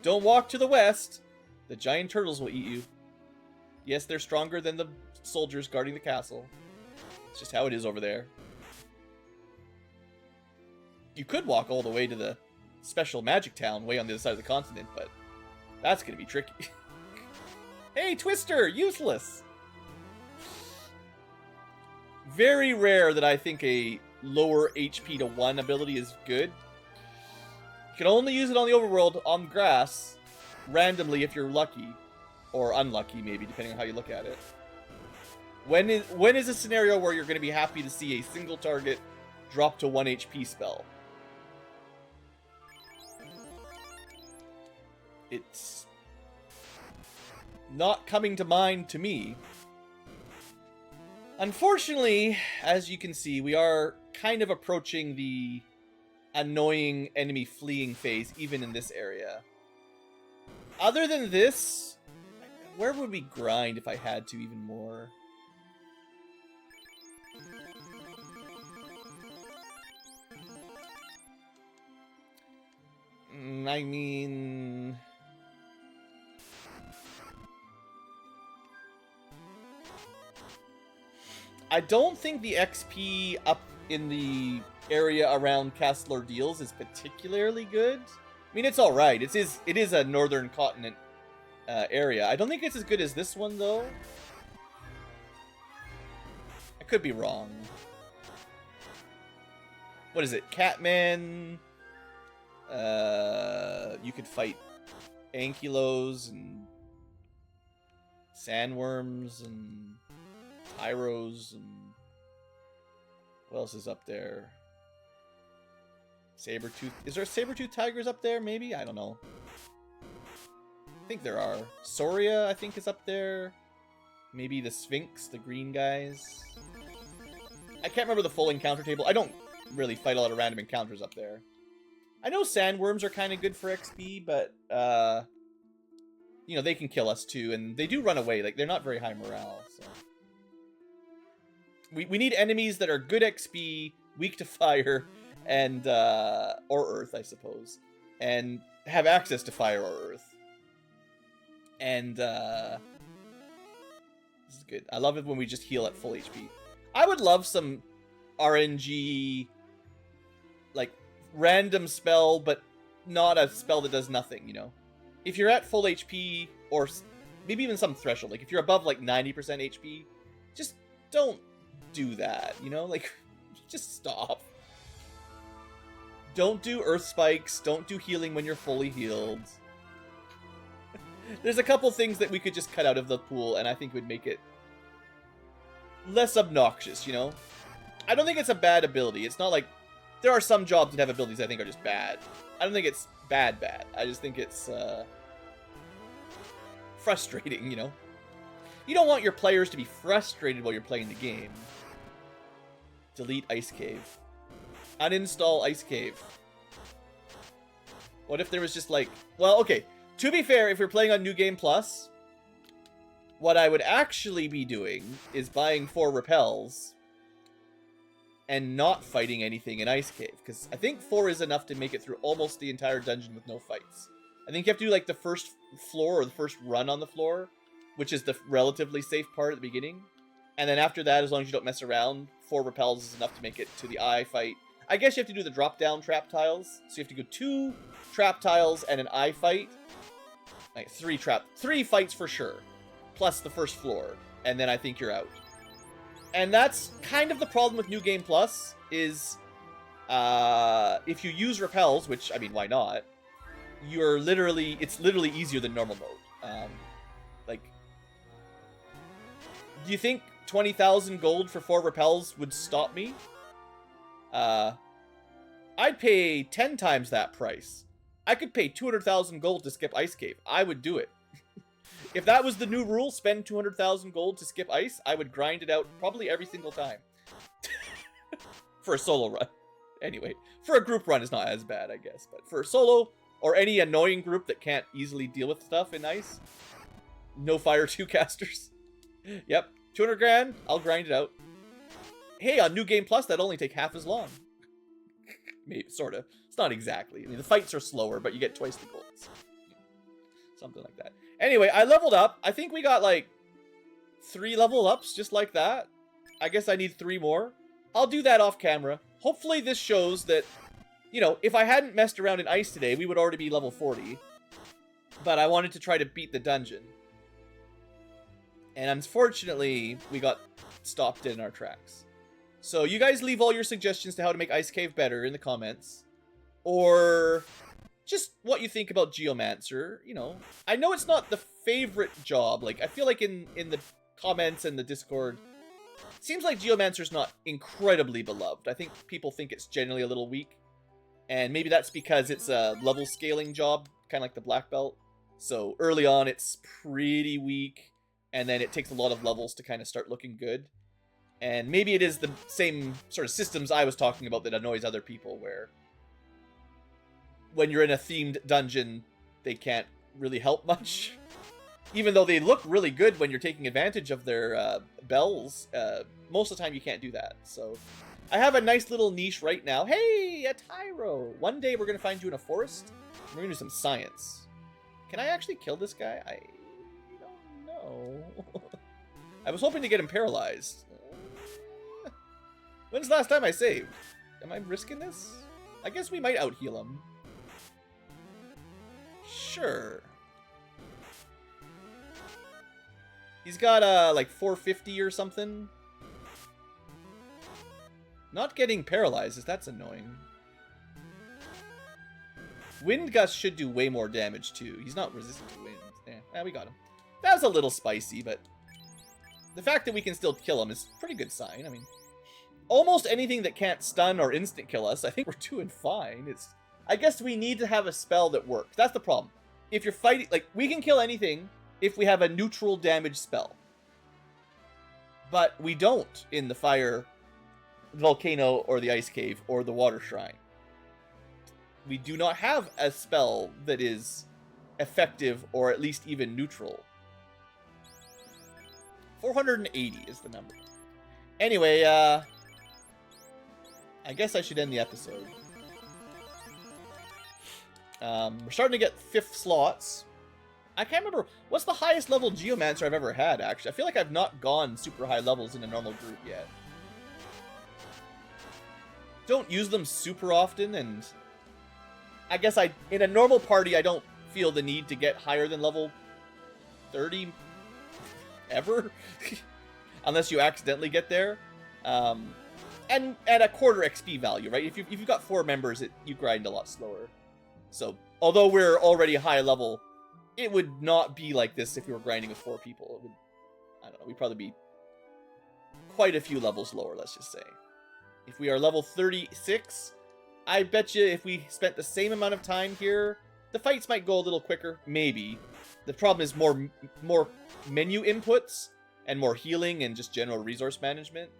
[SPEAKER 1] Don't walk to the west. The giant turtles will eat you. Yes, they're stronger than the soldiers guarding the castle. It's just how it is over there. You could walk all the way to the special magic town way on the other side of the continent, but that's going to be tricky. Hey, Twister! Useless! Very rare that I think a lower HP to 1 ability is good. You can only use it on the overworld on grass, randomly if you're lucky. Or unlucky, maybe, depending on how you look at it. When is a scenario where you're going to be happy to see a single target drop to 1 HP spell? It's not coming to mind to me. Unfortunately, as you can see, we are kind of approaching the annoying enemy fleeing phase, even in this area. Other than this, where would we grind if I had to even more? I mean... I don't think the XP up in the area around Castle Ordeals is particularly good. I mean, it's alright. It is a northern continent area. I don't think it's as good as this one, though. I could be wrong. What is it? Catman. You could fight Ankylos and sandworms and tyros and what else is up there? Saber-tooth. Is there saber-tooth tigers up there? Maybe? I don't know. I think there are. Soria, I think, is up there. Maybe the Sphinx, the green guys. I can't remember the full encounter table. I don't really fight a lot of random encounters up there. I know sandworms are kind of good for XP, but, you know, they can kill us too, and they do run away. Like, they're not very high morale, so... We need enemies that are good XP, weak to fire, and, or earth, I suppose. And have access to fire or earth. And, this is good. I love it when we just heal at full HP. I would love some RNG, like, random spell, but not a spell that does nothing, you know? If you're at full HP, or maybe even some threshold, like, if you're above, like, 90% HP, just don't do that, you know? Like, just stop. Don't do earth spikes, don't do healing when you're fully healed. There's a couple things that we could just cut out of the pool, and I think would make it less obnoxious, you know? I don't think it's a bad ability. It's not like... There are some jobs that have abilities I think are just bad. I don't think it's bad. I just think it's, frustrating, you know? You don't want your players to be frustrated while you're playing the game. Delete Ice Cave. Uninstall Ice Cave. What if there was just like... Well, okay. To be fair, if you're playing on New Game Plus, what I would actually be doing is buying 4 repels and not fighting anything in Ice Cave. Because I think 4 is enough to make it through almost the entire dungeon with no fights. I think you have to do like the first floor or the first run on the floor, which is the relatively safe part at the beginning. And then after that, as long as you don't mess around, 4 repels is enough to make it to the eye fight. I guess you have to do the drop-down trap tiles. So you have to go 2 trap tiles and an eye fight. Like 3 fights for sure. Plus the first floor. And then I think you're out. And that's kind of the problem with New Game Plus, is if you use repels, which, I mean, why not? It's literally easier than normal mode. Like, do you think 20,000 gold for 4 repels would stop me? I'd pay 10 times that price. I could pay 200,000 gold to skip Ice Cave. I would do it. If that was the new rule, spend 200,000 gold to skip ice, I would grind it out probably every single time. For a solo run. Anyway, for a group run, it's not as bad, I guess. But for a solo, or any annoying group that can't easily deal with stuff in ice, no Fire 2 casters. Yep, 200 grand, I'll grind it out. Hey, on New Game Plus, that'd only take half as long. Maybe, sort of. It's not exactly. I mean, the fights are slower, but you get twice the gold. So, something like that. Anyway, I leveled up. I think we got, like, 3 level ups just like that. I guess I need 3 more. I'll do that off camera. Hopefully this shows that, you know, if I hadn't messed around in ice today, we would already be level 40. But I wanted to try to beat the dungeon. And unfortunately, we got stopped in our tracks. So you guys leave all your suggestions to how to make Ice Cave better in the comments. Or just what you think about Geomancer, you know. I know it's not the favorite job. Like, I feel like in the comments and the Discord, it seems like Geomancer's not incredibly beloved. I think people think it's generally a little weak. And maybe that's because it's a level scaling job, kind of like the Black Belt. So early on, it's pretty weak. And then it takes a lot of levels to kind of start looking good. And maybe it is the same sort of systems I was talking about that annoys other people, where when you're in a themed dungeon, they can't really help much. Even though they look really good when you're taking advantage of their bells, most of the time you can't do that. So I have a nice little niche right now. Hey, a Tyro! One day we're going to find you in a forest. We're going to do some science. Can I actually kill this guy? I don't know. I was hoping to get him paralyzed. When's the last time I saved? Am I risking this? I guess we might out-heal him. Sure. He's got, like 450 or something. Not getting paralyzed, that's annoying. Wind Gust should do way more damage, too. He's not resistant to wind. Yeah, we got him. That was a little spicy, but the fact that we can still kill him is a pretty good sign. I mean, almost anything that can't stun or instant kill us, I think we're doing fine. I guess we need to have a spell that works. That's the problem. If you're fighting, like, we can kill anything if we have a neutral damage spell. But we don't in the Fire Volcano or the Ice Cave or the Water Shrine. We do not have a spell that is effective or at least even neutral. 480 is the number. Anyway, I guess I should end the episode. We're starting to get 5th slots. I can't remember. What's the highest level Geomancer I've ever had, actually? I feel like I've not gone super high levels in a normal group yet. Don't use them super often, and I guess in a normal party, I don't feel the need to get higher than level 30 ever. Unless you accidentally get there. And at a quarter XP value, right? If you've got 4 members, you grind a lot slower. So, although we're already high level, it would not be like this if we were grinding with 4 people. It would, I don't know, we'd probably be quite a few levels lower, let's just say. If we are level 36, I bet you if we spent the same amount of time here, the fights might go a little quicker, maybe. The problem is more menu inputs and more healing and just general resource management,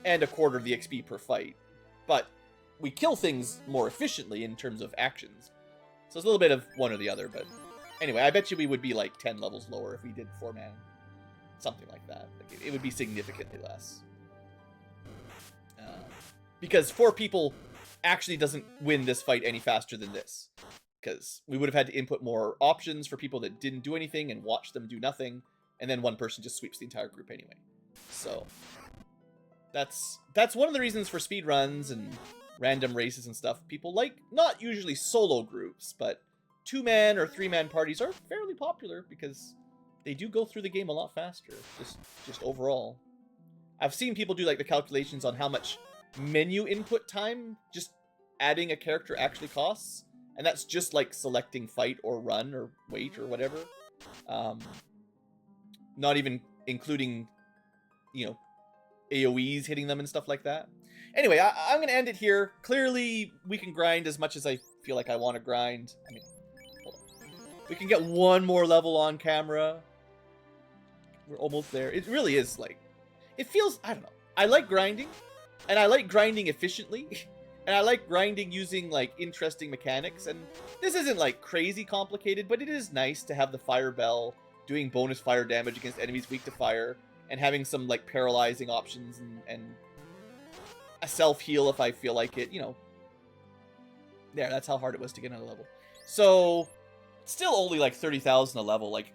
[SPEAKER 1] and a quarter of the XP per fight. But we kill things more efficiently in terms of actions. So it's a little bit of one or the other, but anyway, I bet you we would be like 10 levels lower if we did 4-man. Something like that. Like it would be significantly less. Because 4 people actually doesn't win this fight any faster than this. Because we would have had to input more options for people that didn't do anything and watch them do nothing, and then one person just sweeps the entire group anyway. So that's one of the reasons for speedruns and random races and stuff. People like, not usually solo groups, but 2-man or 3-man parties are fairly popular because they do go through the game a lot faster, just overall. I've seen people do like the calculations on how much menu input time just adding a character actually costs, and that's just like selecting fight or run or wait or whatever. Not even including, you know, AoEs hitting them and stuff like that. Anyway, I'm going to end it here. Clearly, we can grind as much as I feel like I want to grind. I mean, hold on. We can get one more level on camera. We're almost there. It really is like, it feels, I don't know. I like grinding, and I like grinding efficiently, and I like grinding using like interesting mechanics. And this isn't like crazy complicated, but it is nice to have the fire bell doing bonus fire damage against enemies weak to fire, and having some like paralyzing options and a self-heal if I feel like it, you know. There, that's how hard it was to get another level. So, still only like 30,000 a level. Like,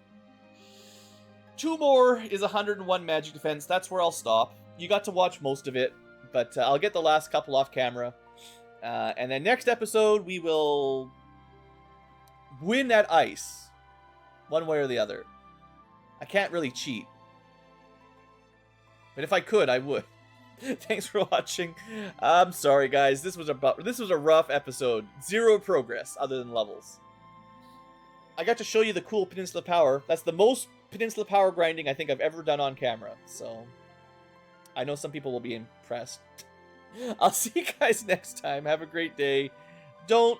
[SPEAKER 1] 2 more is 101 magic defense. That's where I'll stop. You got to watch most of it, but I'll get the last couple off camera. And then next episode, we will win at ice. One way or the other. I can't really cheat. But if I could, I would. Thanks for watching. I'm sorry, guys. This was a rough episode. 0 progress other than levels. I got to show you the cool Peninsula power. That's the most Peninsula power grinding I think I've ever done on camera. So I know some people will be impressed. I'll see you guys next time. Have a great day. Don't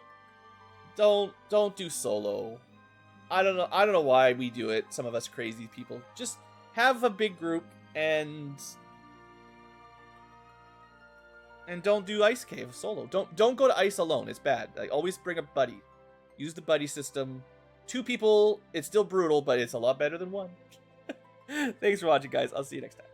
[SPEAKER 1] do solo. I don't know why we do it. Some of us crazy people. Just have a big group and don't do Ice Cave solo. Don't go to Ice alone. It's bad. Like, always bring a buddy. Use the buddy system. 2 people, it's still brutal, but it's a lot better than 1. Thanks for watching, guys. I'll see you next time.